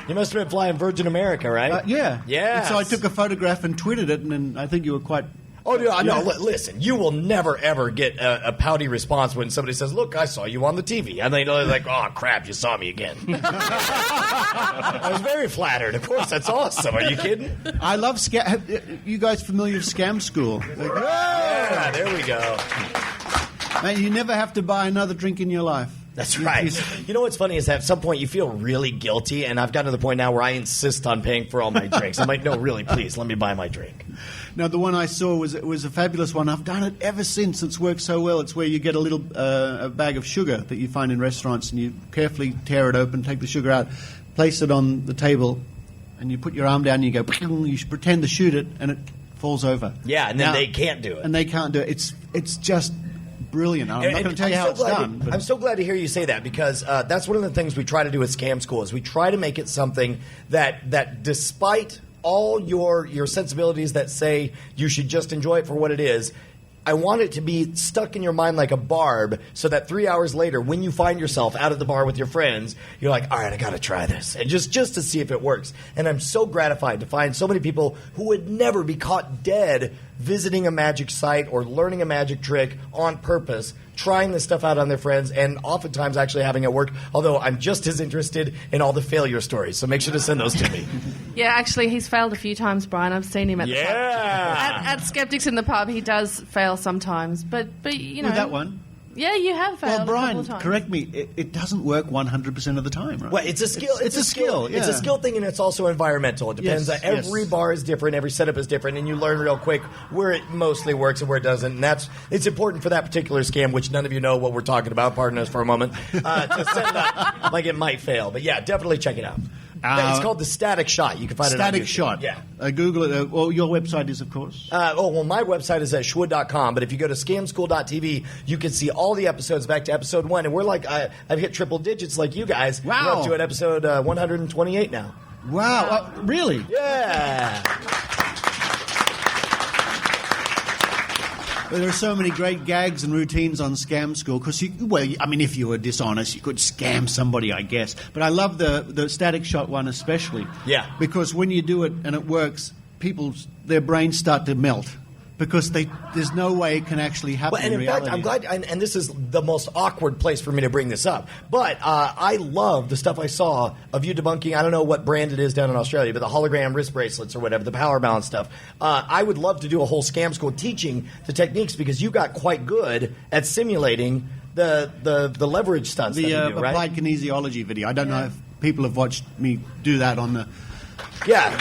You must have been flying Virgin America, right? Yeah. Yeah. And so I took a photograph and tweeted it, and I think you were quite... Oh, no, listen, you will never, ever get a pouty response when somebody says, look, I saw you on the TV. And they're like, oh, crap, you saw me again. I was very flattered. Of course, that's awesome. Are you kidding? I love Scam... You guys familiar with Scam School? Like, yeah, there we go. Man, you never have to buy another drink in your life. That's right. You know what's funny is that at some point you feel really guilty, and I've gotten to the point now where I insist on paying for all my drinks. I'm like, no, really, please, let me buy my drink. Now, the one I saw was a fabulous one. I've done it ever since. It's worked so well. It's where you get a little a bag of sugar that you find in restaurants, and you carefully tear it open, take the sugar out, place it on the table, and you put your arm down and you go, you should pretend to shoot it, and it falls over. Yeah, and then they can't do it. And they can't do it. It's just... brilliant. I'm not going to tell you how it's done. I'm so glad to hear you say that, because that's one of the things we try to do with Scam School is we try to make it something that despite all your sensibilities that say you should just enjoy it for what it is, I want it to be stuck in your mind like a barb, so that 3 hours later, when you find yourself out at the bar with your friends, you're like, all right, I got to try this, and just to see if it works. And I'm so gratified to find so many people who would never be caught dead visiting a magic site or learning a magic trick on purpose, trying this stuff out on their friends, and oftentimes actually having it work, although I'm just as interested in all the failure stories, so make sure to send those to me. Yeah, actually, he's failed a few times, Brian. I've seen him at the pub. At Skeptics in the pub, he does fail sometimes, but you know... With that one? Yeah, you have failed Well, a couple Brian, of times. correct me. It doesn't work 100% of the time, right? Well, it's a skill. It's a skill. Yeah. It's a skill thing, and it's also environmental. It depends. Yes, Every bar is different. Every setup is different, and you learn real quick where it mostly works and where it doesn't. And it's important for that particular scam, which none of you know what we're talking about. Pardon us for a moment. To set it up like it might fail, but yeah, definitely check it out. It's called the Static Shot. You can find it on Static YouTube. Shot. Yeah. Google it. Well, your website is, of course. Well, my website is at schwood.com, but if you go to scamschool.tv, you can see all the episodes back to episode 1. And we're like, I've hit triple digits like you guys. Wow. We're up to at episode 128 now. Wow. Really? Yeah. There are so many great gags and routines on Scam School because, if you were dishonest, you could scam somebody, I guess. But I love the Static Shot one especially. Yeah. Because when you do it and it works, their brains start to melt because there's no way it can actually happen Well, and in reality. fact, I'm glad, and this is the most awkward place for me to bring this up, but I love the stuff I saw of you debunking, I don't know what brand it is down in Australia, but the hologram wrist bracelets or whatever, the power balance stuff. I would love to do a whole Scam School teaching the techniques because you got quite good at simulating the leverage stunts that you do, right? Applied kinesiology video. I don't know if people have watched me do that on the... Yeah.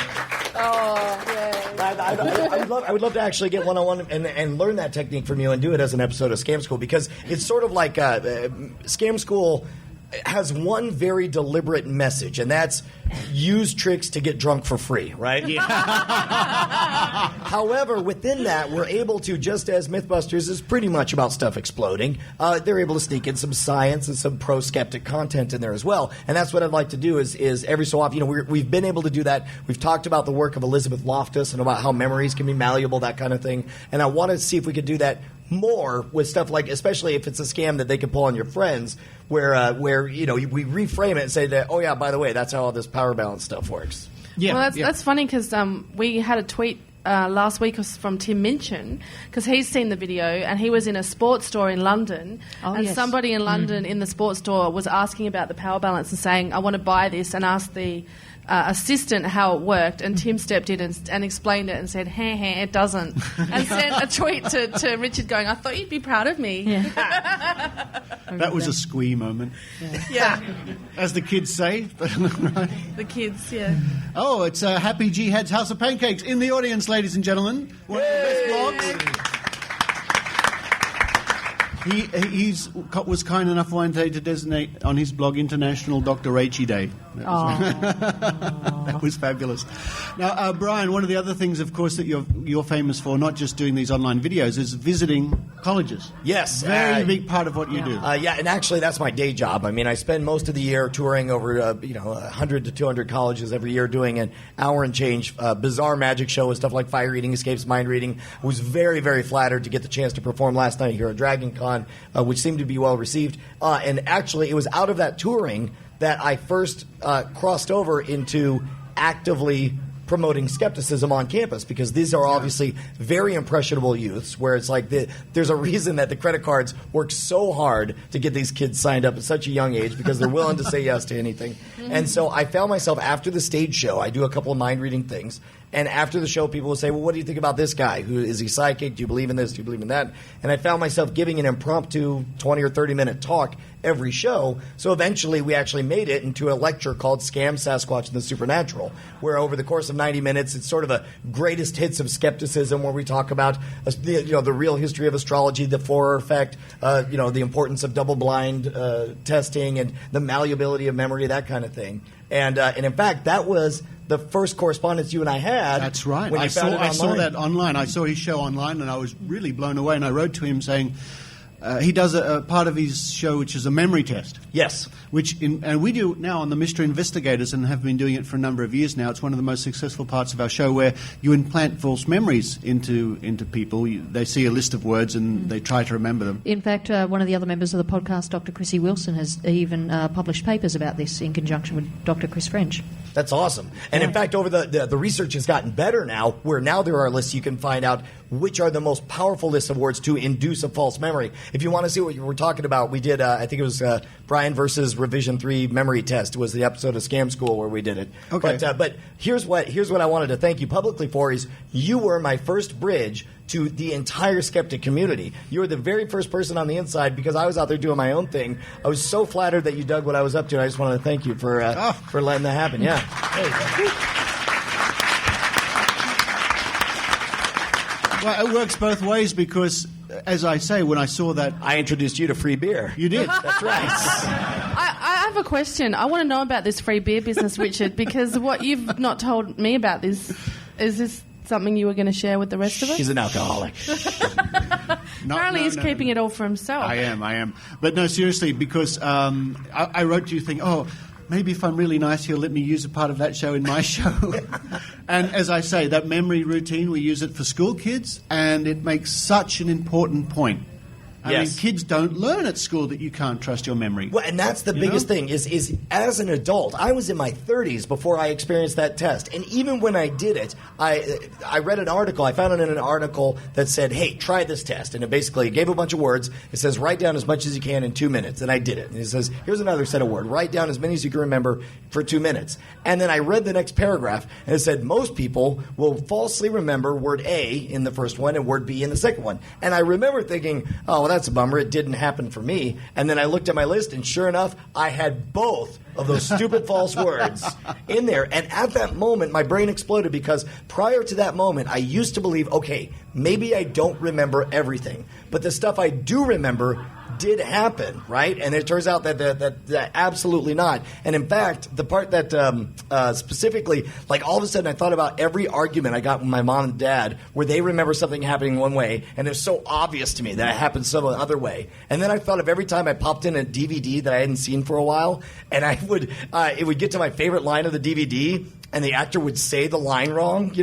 Oh, yeah. I would love to actually get one-on-one and learn that technique from you and do it as an episode of Scam School because it's sort of like Scam School has one very deliberate message, and that's use tricks to get drunk for free, right? Yeah. However, within that, we're able to, just as Mythbusters is pretty much about stuff exploding, they're able to sneak in some science and some pro-skeptic content in there as well. And that's what I'd like to do is every so often, we've been able to do that. We've talked about the work of Elizabeth Loftus and about how memories can be malleable, that kind of thing. And I want to see if we could do that more with stuff like, especially if it's a scam that they can pull on your friends, where we reframe it and say that, oh yeah, by the way, that's how all this power balance stuff works. Yeah, Well, that's funny because we had a tweet last week from Tim Minchin because he's seen the video and he was in a sports store in London somebody in London in the sports store was asking about the power balance and saying, I want to buy this, and asked the assistant how it worked, and Tim stepped in and explained it and said, it doesn't, and sent a tweet to Richard going, I thought you'd be proud of me. Yeah. That was a squee moment. Yeah. As the kids say. Right. The kids, yeah. Oh, it's Happy Jihad's House of Pancakes in the audience, ladies and gentlemen. One of the best blogs. He was kind enough one day to designate on his blog International Dr. Rachie Day. That was fabulous. Now, Brian, one of the other things, of course, that you're famous for, not just doing these online videos, is visiting colleges. Yes. Very big part of what you do. And actually that's my day job. I mean, I spend most of the year touring over 100 to 200 colleges every year doing an hour and change bizarre magic show with stuff like fire eating, escapes, mind reading. I was very, very flattered to get the chance to perform last night here at Dragon Con, which seemed to be well received. And actually it was out of that touring that I first crossed over into actively promoting skepticism on campus, because these are obviously very impressionable youths where it's like there's a reason that the credit cards work so hard to get these kids signed up at such a young age, because they're willing to say yes to anything. And so I found myself after the stage show, I do a couple of mind reading things, and after the show people will say, well, what do you think about this guy? Who is he psychic? Do you believe in this? Do you believe in that? And I found myself giving an impromptu 20 or 30 minute talk every show. So eventually we actually made it into a lecture called Scam, Sasquatch, and the Supernatural, where over the course of 90 minutes it's sort of a greatest hits of skepticism, where we talk about the real history of astrology, the Forer effect, the importance of double-blind testing, and the malleability of memory, that kind of thing. And in fact, that was the first correspondence you and I had. That's right. When I saw that online. I saw his show online, and I was really blown away. And I wrote to him saying he does a part of his show which is a memory test. Yes. And we do now on the Mystery Investigators, and have been doing it for a number of years now. It's one of the most successful parts of our show, where you implant false memories into people. They see a list of words and they try to remember them. In fact, one of the other members of the podcast, Dr. Chrissy Wilson, has even published papers about this in conjunction with Dr. Chris French. That's awesome. And in fact, over the research has gotten better now, where now there are lists you can find out which are the most powerful list of words to induce a false memory. If you want to see what we're talking about, we did, I think it was Brian versus Revision 3 Memory Test was the episode of Scam School where we did it. Okay. But here's what I wanted to thank you publicly for is you were my first bridge to the entire skeptic community. You were the very first person on the inside because I was out there doing my own thing. I was so flattered that you dug what I was up to. And I just wanted to thank you for letting that happen. Yeah. Well, it works both ways because, as I say, when I saw that... I introduced you to free beer. You did. That's right. I have a question. I want to know about this free beer business, Richard, because what you've not told me about this, is this something you were going to share with the rest of us? He's an alcoholic. Apparently he's keeping it all for himself. I am. But no, seriously, because I wrote to you thinking, maybe if I'm really nice, he'll let me use a part of that show in my show. And as I say, that memory routine, we use it for school kids, and it makes such an important point. I mean, kids don't learn at school that you can't trust your memory. Well, and that's the biggest thing is as an adult, I was in my 30s before I experienced that test. And even when I did it, I read an article. I found it in an article that said, hey, try this test. And it basically gave a bunch of words. It says, write down as much as you can in 2 minutes. And I did it. And it says, here's another set of words. Write down as many as you can remember for 2 minutes. And then I read the next paragraph, and it said, most people will falsely remember word A in the first one and word B in the second one. And I remember thinking, oh, well, that's a bummer. It didn't happen for me. And then I looked at my list, and sure enough, I had both of those stupid false words in there. And at that moment, my brain exploded because prior to that moment, I used to believe, okay, maybe I don't remember everything, but the stuff I do remember did happen, right? And it turns out that absolutely not. And in fact, the part that specifically, like all of a sudden I thought about every argument I got with my mom and dad where they remember something happening one way, and it's so obvious to me that it happened some other way. And then I thought of every time I popped in a DVD that I hadn't seen for a while, and it would get to my favorite line of the DVD, and the actor would say the line wrong,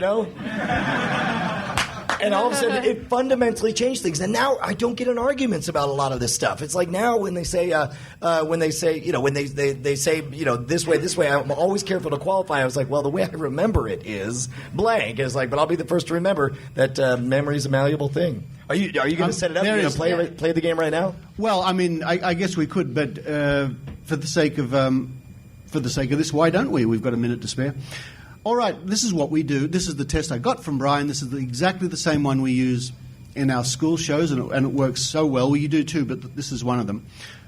And all of a sudden, it fundamentally changed things. And now I don't get in arguments about a lot of this stuff. It's like now when they say, they say, this way, I'm always careful to qualify. I was like, well, the way I remember it is blank. It's like, but I'll be the first to remember that memory is a malleable thing. Are you going to set it up? Are you going to play the game right now? Well, I mean, I guess we could, but for the sake of this, why don't we? We've got a minute to spare. All right, this is what we do. This is the test I got from Brian. This is exactly the same one we use in our school shows, and it works so well. Well, you do too, but this is one of them.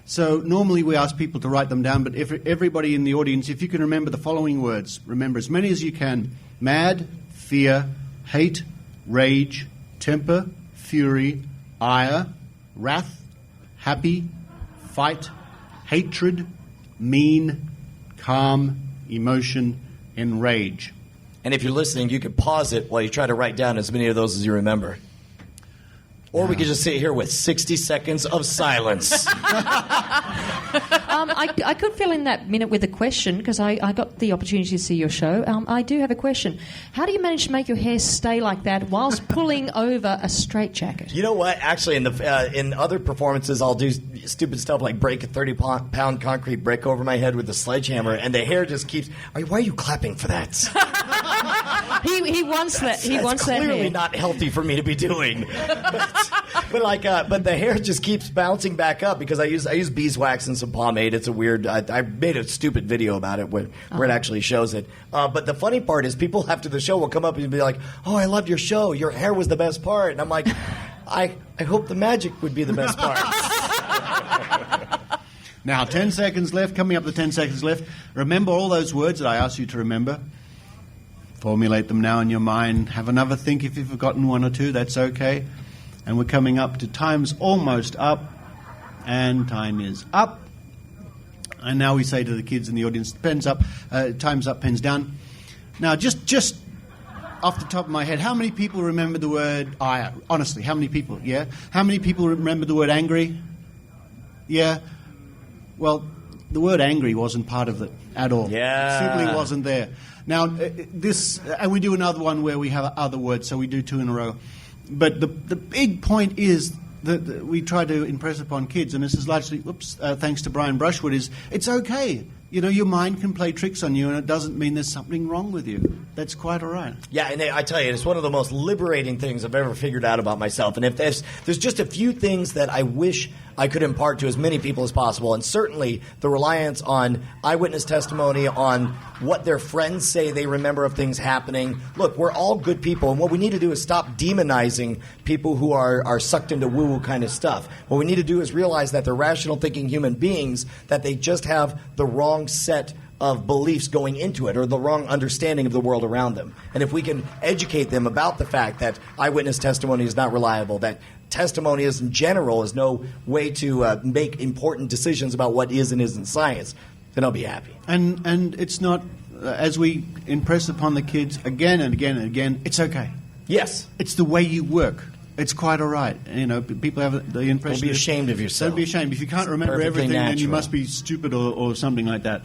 So normally we ask people to write them down, but everybody in the audience, if you can remember the following words, remember as many as you can. Mad, fear, hate, rage, temper, fury, ire, wrath, happy, fight, hatred, mean, calm, emotion, enrage. And if you're listening, you could pause it while you try to write down as many of those as you remember. Or we could just sit here with 60 seconds of silence. I could fill in that minute with a question because I got the opportunity to see your show. I do have a question. How do you manage to make your hair stay like that whilst pulling over a straitjacket? You know what? Actually, in other performances, I'll do stupid stuff like break a 30-pound concrete brick over my head with a sledgehammer, and the hair just keeps... Why are you clapping for that? He wants that. He wants that hair. It's clearly not healthy for me to be doing. But the hair just keeps bouncing back up because I use beeswax and some pomade. It's a weird. I made a stupid video about it where it actually shows it. But the funny part is people after the show will come up and be like, "Oh, I loved your show. Your hair was the best part." And I'm like, I hope the magic would be the best part. Now, 10 seconds left. Coming up to 10 seconds left. Remember all those words that I asked you to remember. Formulate them now in your mind. Have another think if you've forgotten one or two. That's okay. And we're coming up to time's almost up. And time is up. And now we say to the kids in the audience, time's up, pens down. Now, just off the top of my head, how many people remember the word ire? Honestly, how many people? Yeah? How many people remember the word angry? Yeah? Well, the word angry wasn't part of it at all. Yeah. It simply wasn't there. Now, and we do another one where we have other words, so we do two in a row. But the big point is that we try to impress upon kids, and this is largely, thanks to Brian Brushwood, is it's okay you know, your mind can play tricks on you, and it doesn't mean there's something wrong with you. That's quite all right. Yeah, and I tell you, it's one of the most liberating things I've ever figured out about myself. And if there's just a few things that I wish I could impart to as many people as possible, and certainly the reliance on eyewitness testimony, on what their friends say they remember of things happening. Look, we're all good people, and what we need to do is stop demonizing people who are sucked into woo-woo kind of stuff. What we need to do is realize that they're rational thinking human beings, that they just have the wrong set of beliefs going into it, or the wrong understanding of the world around them. And if we can educate them about the fact that eyewitness testimony is not reliable, that testimony is in general is no way to make important decisions about what is and isn't science, then I'll be happy. And it's not, as we impress upon the kids again and again and again, it's okay. Yes. It's the way you work. It's quite all right. You know, people have the impression... Don't be ashamed of yourself. Don't be ashamed. If you can't remember everything, then you must be stupid or something like that.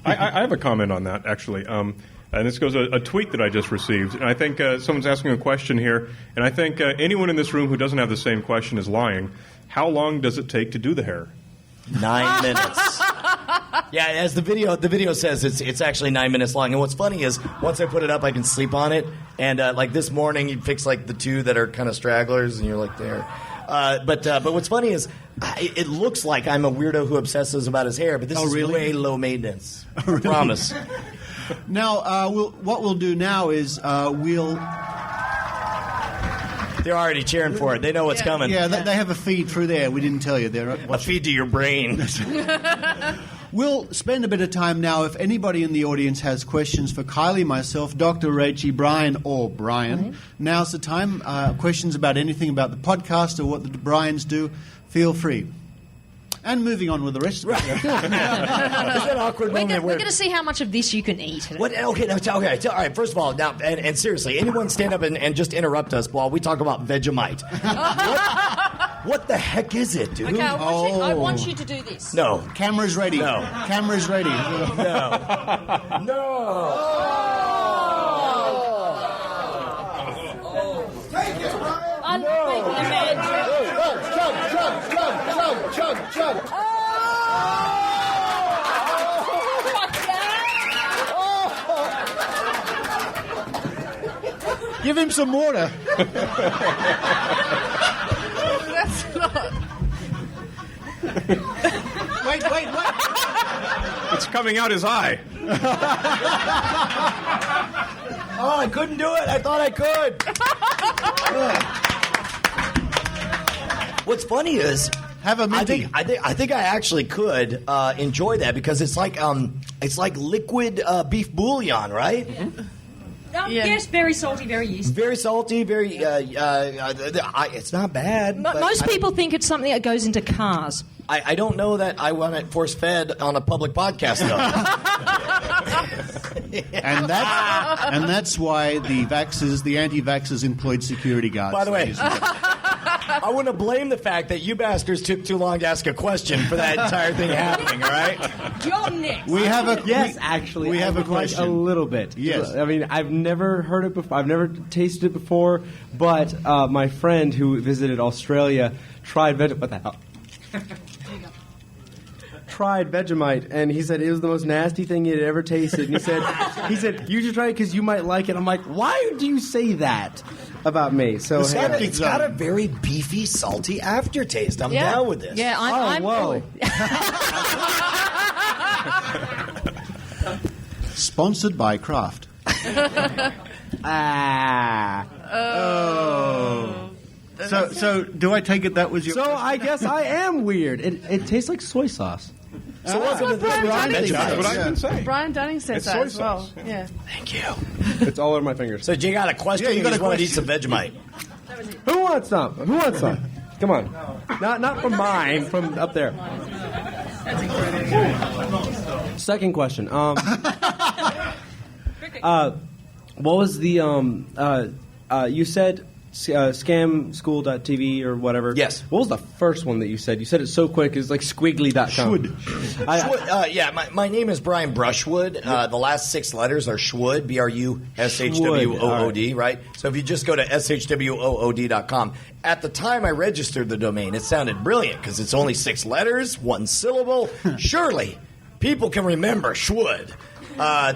I have a comment on that, actually. And this goes a tweet that I just received. And I think someone's asking a question here. And I think anyone in this room who doesn't have the same question is lying. How long does it take to do the hair? 9 minutes. Yeah, as the video says, it's actually 9 minutes long. And what's funny is, once I put it up, I can sleep on it. And like this morning, you fix like the two that are kind of stragglers, and you're like there. But what's funny is, it looks like I'm a weirdo who obsesses about his hair, but this is way low maintenance. I promise. Now, what we'll do now is we'll... They're already cheering for it. They know what's coming. Yeah, they have a feed through there. We didn't tell you. A feed to your brain. We'll spend a bit of time now. If anybody in the audience has questions for Kylie, myself, Dr. Rachie, Brian, or Brian, now's the time. Questions about anything about the podcast or what the Brians do, feel free. And moving on with the rest of it. Is that awkward moment? We're going to see how much of this you can eat. What? Okay. All right. First of all, now, and seriously, anyone stand up and just interrupt us while we talk about Vegemite. What the heck is it, dude? Okay, I want you to do this. No. Camera's ready. No. Camera's ready. No. No. Take it, Brian. I love making a man. Chug. Give him some water. That's not. Wait. It's coming out his eye. Oh, I couldn't do it. I thought I could. What's funny is, have a minty. I think I actually could enjoy that, because it's like liquid beef bouillon, right? Mm-hmm. Yes, very salty, very yeasty. Very salty, very. It's not bad. Most people think it's something that goes into cars. I don't know that I want it force fed on a public podcast, though. And that's why the anti-vaxxers employed security guards. By the way, I want to blame the fact that you bastards took too long to ask a question for that entire thing happening, all right? You're next. We have a actually, we have a question. A little bit. Yes. I mean, I've never heard it before. I've never tasted it before, but my friend who visited Australia tried what the hell? Tried Vegemite, and he said it was the most nasty thing he had ever tasted. And he said you should try it because you might like it. I'm like, why do you say that about me? So it's got a very beefy, salty aftertaste. I'm down with this. Yeah, whoa. Sponsored by Kraft. So do I take it that was your? So I guess I am weird. It tastes like soy sauce. So what's what Brian Dunning That's what I've been saying. Brian Dunning says It's that soy as well. sauce. Yeah. Thank you. It's all over my fingers. So you got a question? Yeah, you got a want to eat question. some Vegemite? Who wants some? Come on. Not from mine, from up there. Second question. What was the you said scamschool.tv or whatever? Yes. What was the first one that you said? You said it so quick. It's like squiggly.com. My name is Brian Brushwood. The last 6 letters are Schwood, BRUSHWOOD, right? So if you just go to shwood.com. At the time I registered the domain, it sounded brilliant because it's only 6 letters, 1 syllable. Surely people can remember Schwood.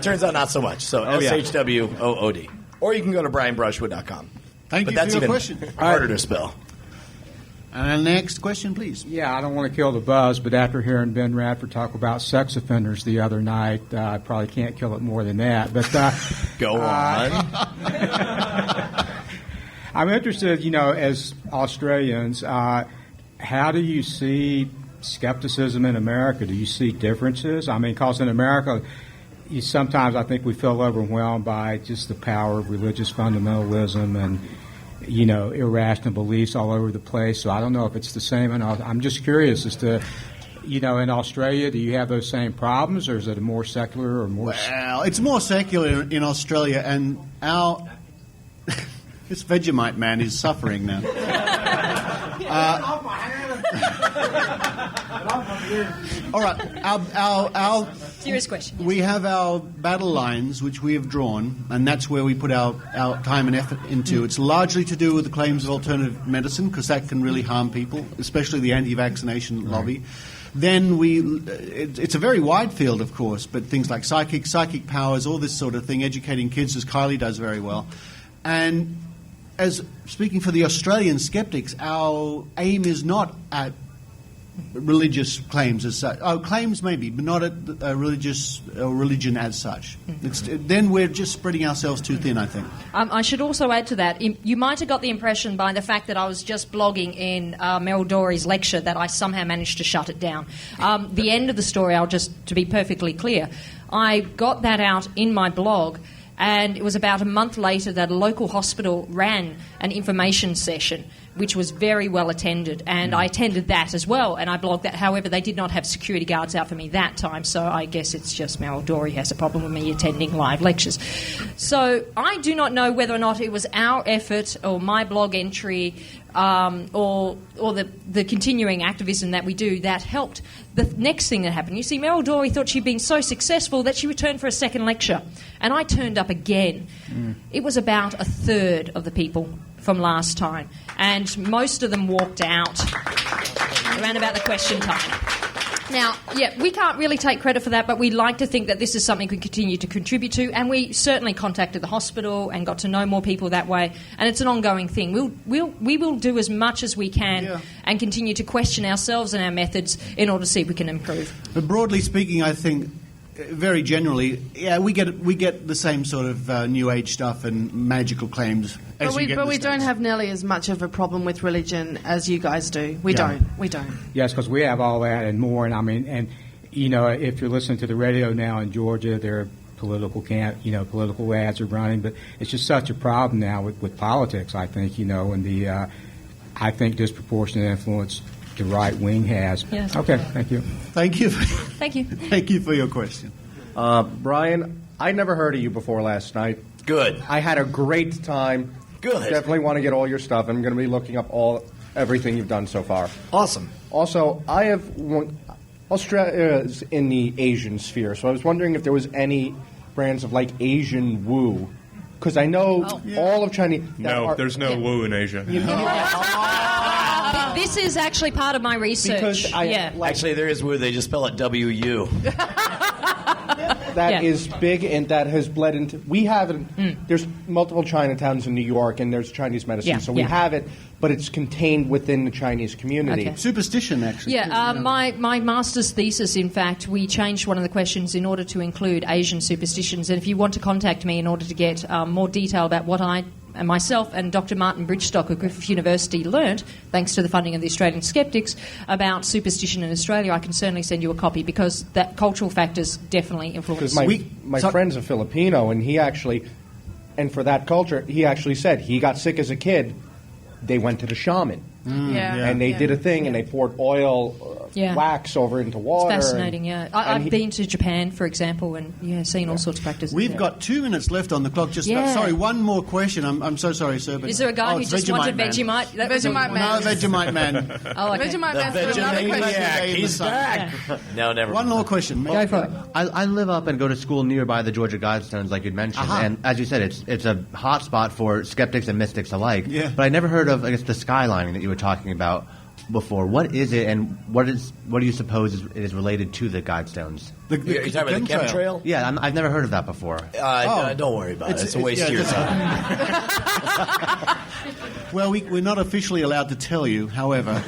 Turns out not so much. So SHWOOD. Or you can go to brianbrushwood.com. Thank you for your question. Harder to spell. Next question, please. Yeah, I don't want to kill the buzz, but after hearing Ben Radford talk about sex offenders the other night, I probably can't kill it more than that. But go on. I'm interested, as Australians, how do you see skepticism in America? Do you see differences? I mean, because in America, sometimes I think we feel overwhelmed by just the power of religious fundamentalism and irrational beliefs all over the place. So I don't know if it's the same. And I'm just curious as to, in Australia, do you have those same problems, or is it a more secular or more? Well, it's more secular in Australia, and this Vegemite man is suffering now. All right, our serious question. We have our battle lines, which we have drawn, and that's where we put our time and effort into. It's largely to do with the claims of alternative medicine, because that can really harm people, especially the anti-vaccination lobby. Then it's a very wide field, of course, but things like psychic powers, all this sort of thing, educating kids, as Kylie does very well. And as speaking for the Australian skeptics, our aim is not at religious claims as such. Oh, claims maybe, but not at religion as such. Then we're just spreading ourselves too thin, I think. I should also add to that, you might have got the impression by the fact that I was just blogging in Meryl Dorey's lecture that I somehow managed to shut it down. The end of the story, to be perfectly clear, I got that out in my blog, and it was about a month later that a local hospital ran an information session, which was very well attended, and I attended that as well, and I blogged that. However, they did not have security guards out for me that time, so I guess it's just Meryl Dorey has a problem with me attending live lectures. So I do not know whether or not it was our effort or my blog entry or the continuing activism that we do that helped. The next thing that happened, you see, Meryl Dorey thought she'd been so successful that she returned for a second lecture, and I turned up again. It was about a third of the people from last time, and most of them walked out around about the question time. Now, we can't really take credit for that, but we like to think that this is something we continue to contribute to, and we certainly contacted the hospital and got to know more people that way, and it's an ongoing thing. We will do as much as we can and continue to question ourselves and our methods in order to see if we can improve. But broadly speaking, I think, very generally, we get the same sort of New Age stuff and magical claims. But we don't have nearly as much of a problem with religion as you guys do. We don't. Yes, because we have all that and more. And I mean, if you're listening to the radio now in Georgia, there are political ads are running, but it's just such a problem now with politics. I think and I think disproportionate influence the right wing has. Yes. Okay, thank you. Thank you. Thank you. Thank you for your question. Brian, I never heard of you before last night. Good. I had a great time. Good. Definitely want to get all your stuff. I'm going to be looking up everything you've done so far. Awesome. Also, I have Australia is in the Asian sphere, so I was wondering if there was any brands of like Asian woo, because I know all of Chinese. No, there's no woo in Asia. This is actually part of my research. Actually, there is woo. They just spell it W-U. That is big, and that has bled into. We have it. There's multiple Chinatowns in New York, and there's Chinese medicine, so we have it, but it's contained within the Chinese community. Okay. Superstition, actually. My master's thesis, in fact, we changed one of the questions in order to include Asian superstitions. And if you want to contact me in order to get more detail about what I and myself and Dr. Martin Bridgestock of Griffith University learnt, thanks to the funding of the Australian Skeptics, about superstition in Australia, I can certainly send you a copy, because that cultural factors definitely influence. Because my friend's a Filipino, and he actually, and for that culture, he actually said he got sick as a kid. They went to the shaman. And they did a thing, and they poured oil, wax over into water. It's fascinating, I've been to Japan, for example, and seen all sorts of practices. We've got 2 minutes left on the clock. Sorry, one more question. I'm so sorry, sir. But is there a guy who just wanted Vegemite? Vegemite Man. No, Vegemite Man. Vegemite Man. He's back. No, never. One more question. Go for it. I live up and go to school nearby the Georgia Guidestones, like you'd mentioned, and as you said, it's a hot spot for skeptics and mystics alike. Yeah. But I never heard of, I guess, the skylining that you were talking about. before. What is it, and what do you suppose is related to the Guidestones? You're talking about the chemtrail? Yeah, I've never heard of that before. Don't worry about it. It's a waste of your time. Well, we're not officially allowed to tell you. However,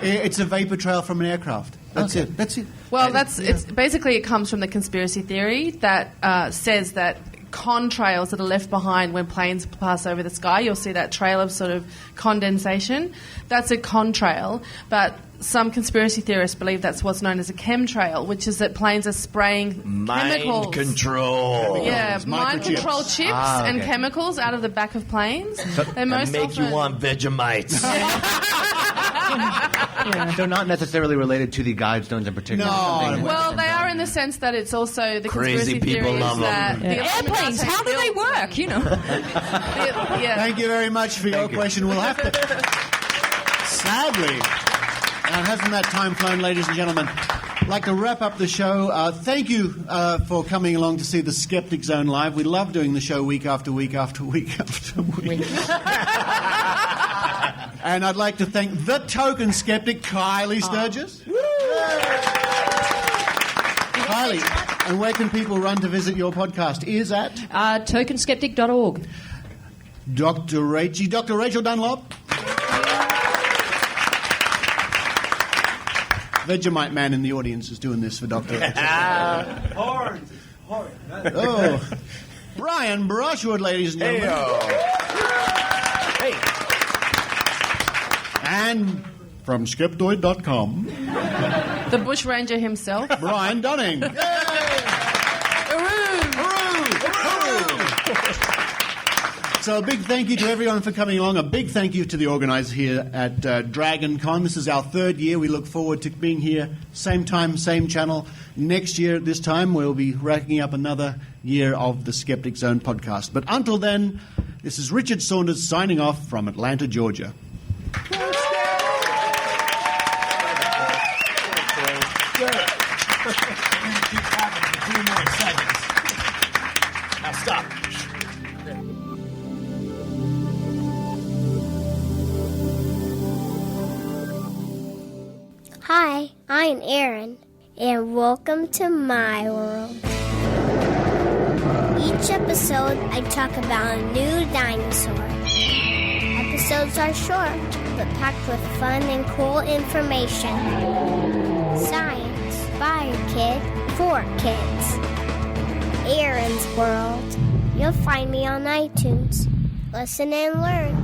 it's a vapor trail from an aircraft. That's it. That's it. Well, it's basically it comes from the conspiracy theory that says that contrails that are left behind when planes pass over the sky, you'll see that trail of sort of condensation. That's a contrail, but some conspiracy theorists believe that's what's known as a chemtrail, which is that planes are spraying chemicals. Mind control. Yeah, mind control chips and chemicals out of the back of planes. And make you want Vegemites. So not necessarily related to the Guidestones in particular. No. Well, they are in the sense that it's also the Crazy conspiracy people theory love is that them. the Airplanes, how do they work? You know. Thank you very much for your question. We'll have to... Sadly, hasn't that time flown, ladies and gentlemen? I'd like to wrap up the show. Thank you for coming along to see the Skeptic Zone live. We love doing the show week after week after week after week. And I'd like to thank the token skeptic, Kylie Sturgess. Kylie, and where can people run to visit your podcast? Is at? Tokenskeptic.org. Dr. Rachael Dunlop. Vegemite man in the audience is doing this for Dr. Horns. Oh. Brian Brushwood, ladies and gentlemen. Hey. And from Skeptoid.com, the bushranger himself, Brian Dunning. So a big thank you to everyone for coming along. A big thank you to the organisers here at Dragon Con. This is our third year. We look forward to being here same time, same channel. Next year at this time, we'll be racking up another year of the Skeptic Zone podcast. But until then, this is Richard Saunders signing off from Atlanta, Georgia. Now stop. Hi, I'm Aaron, and welcome to my world. Each episode, I talk about a new dinosaur. Episodes are short, but packed with fun and cool information. Science by a kid, for kids. Aaron's World. You'll find me on iTunes. Listen and learn.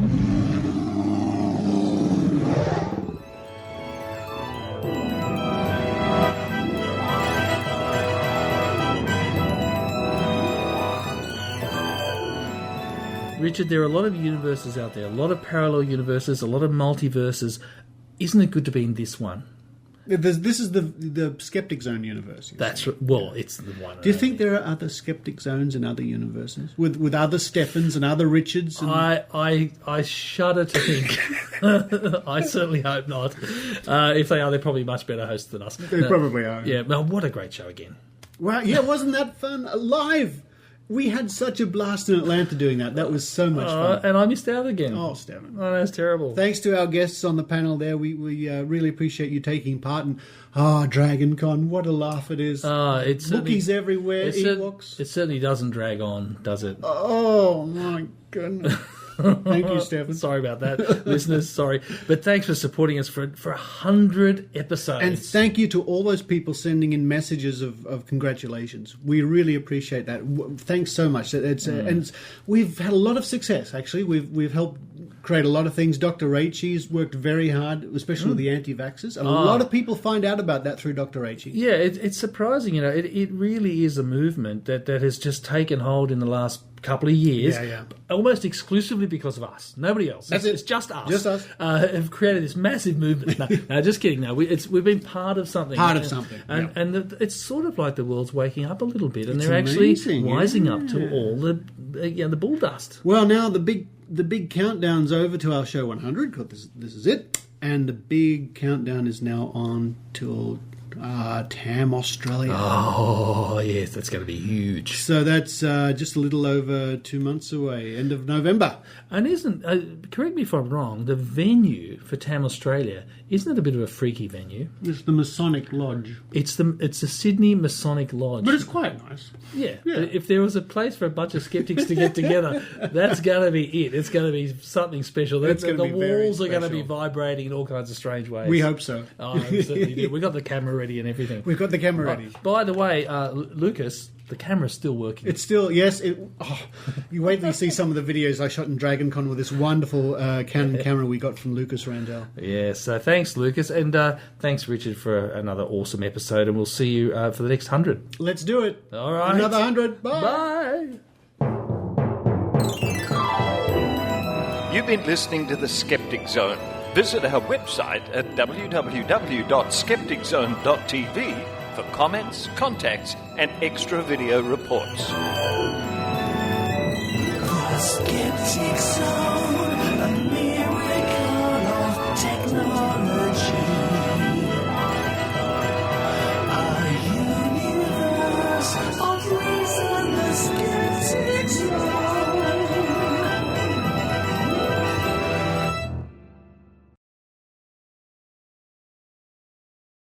Richard, there are a lot of universes out there, a lot of parallel universes, a lot of multiverses. Isn't it good to be in this one? This is the Skeptic Zone universe. That's right. Well, it's the one. Do you think there are other Skeptic Zones in other universes with other Stefans and other Richards? And... I shudder to think. I certainly hope not. If they are, they're probably much better hosts than us. They probably are. Yeah. Well, what a great show again. Wow. Yeah, wasn't that fun? Live. We had such a blast in Atlanta doing that. That was so much fun. And I missed out again. Oh, Stefan. Oh, that's terrible. Thanks to our guests on the panel there. We really appreciate you taking part. And Dragon Con, what a laugh it is. It's Wookiees everywhere, Ewoks. It certainly doesn't drag on, does it? Oh, my goodness. Thank you, Stefan. Sorry about that, listeners. Sorry, but thanks for supporting us for 100 episodes. And thank you to all those people sending in messages of congratulations. We really appreciate that. Thanks so much. And we've had a lot of success. Actually, we've helped create a lot of things. Dr. Rachie's worked very hard, especially with the anti-vaxxers. A lot of people find out about that through Dr. Rachie. Yeah, it's surprising. You know, it really is a movement that has just taken hold in the last couple of years, almost exclusively because of us. Nobody else. It's just us. Just us. Have created this massive movement. No, just kidding. No, we've been part of something. And it's sort of like the world's waking up a little bit, and they're actually wising up to all the bull dust. Well, now the big countdown's over to our show 100. This is it, and the big countdown is now on till TAM Australia. Oh, yes, that's going to be huge. So that's just a little over 2 months away, end of November. And correct me if I'm wrong, the venue for TAM Australia, isn't it a bit of a freaky venue? It's the Masonic Lodge. It's the Sydney Masonic Lodge. But it's quite nice. Yeah. If there was a place for a bunch of skeptics to get together, that's going to be it. It's going to be something special. The walls are going to be vibrating in all kinds of strange ways. We hope so. Oh, we certainly do. We've got the camera ready and everything. We've got the camera ready. By the way, Lucas, the camera's still working. It's still, yes. You wait till you see some of the videos I shot in DragonCon with this wonderful Canon camera we got from Lucas Randall. Yes, so thanks, Lucas, and thanks, Richard, for another awesome episode, and we'll see you for the next 100. Let's do it. All right. Another 100. Bye. Bye. You've been listening to The Skeptic Zone. Visit our website at www.skepticzone.tv for comments, contacts, and extra video reports. The Skeptic Zone.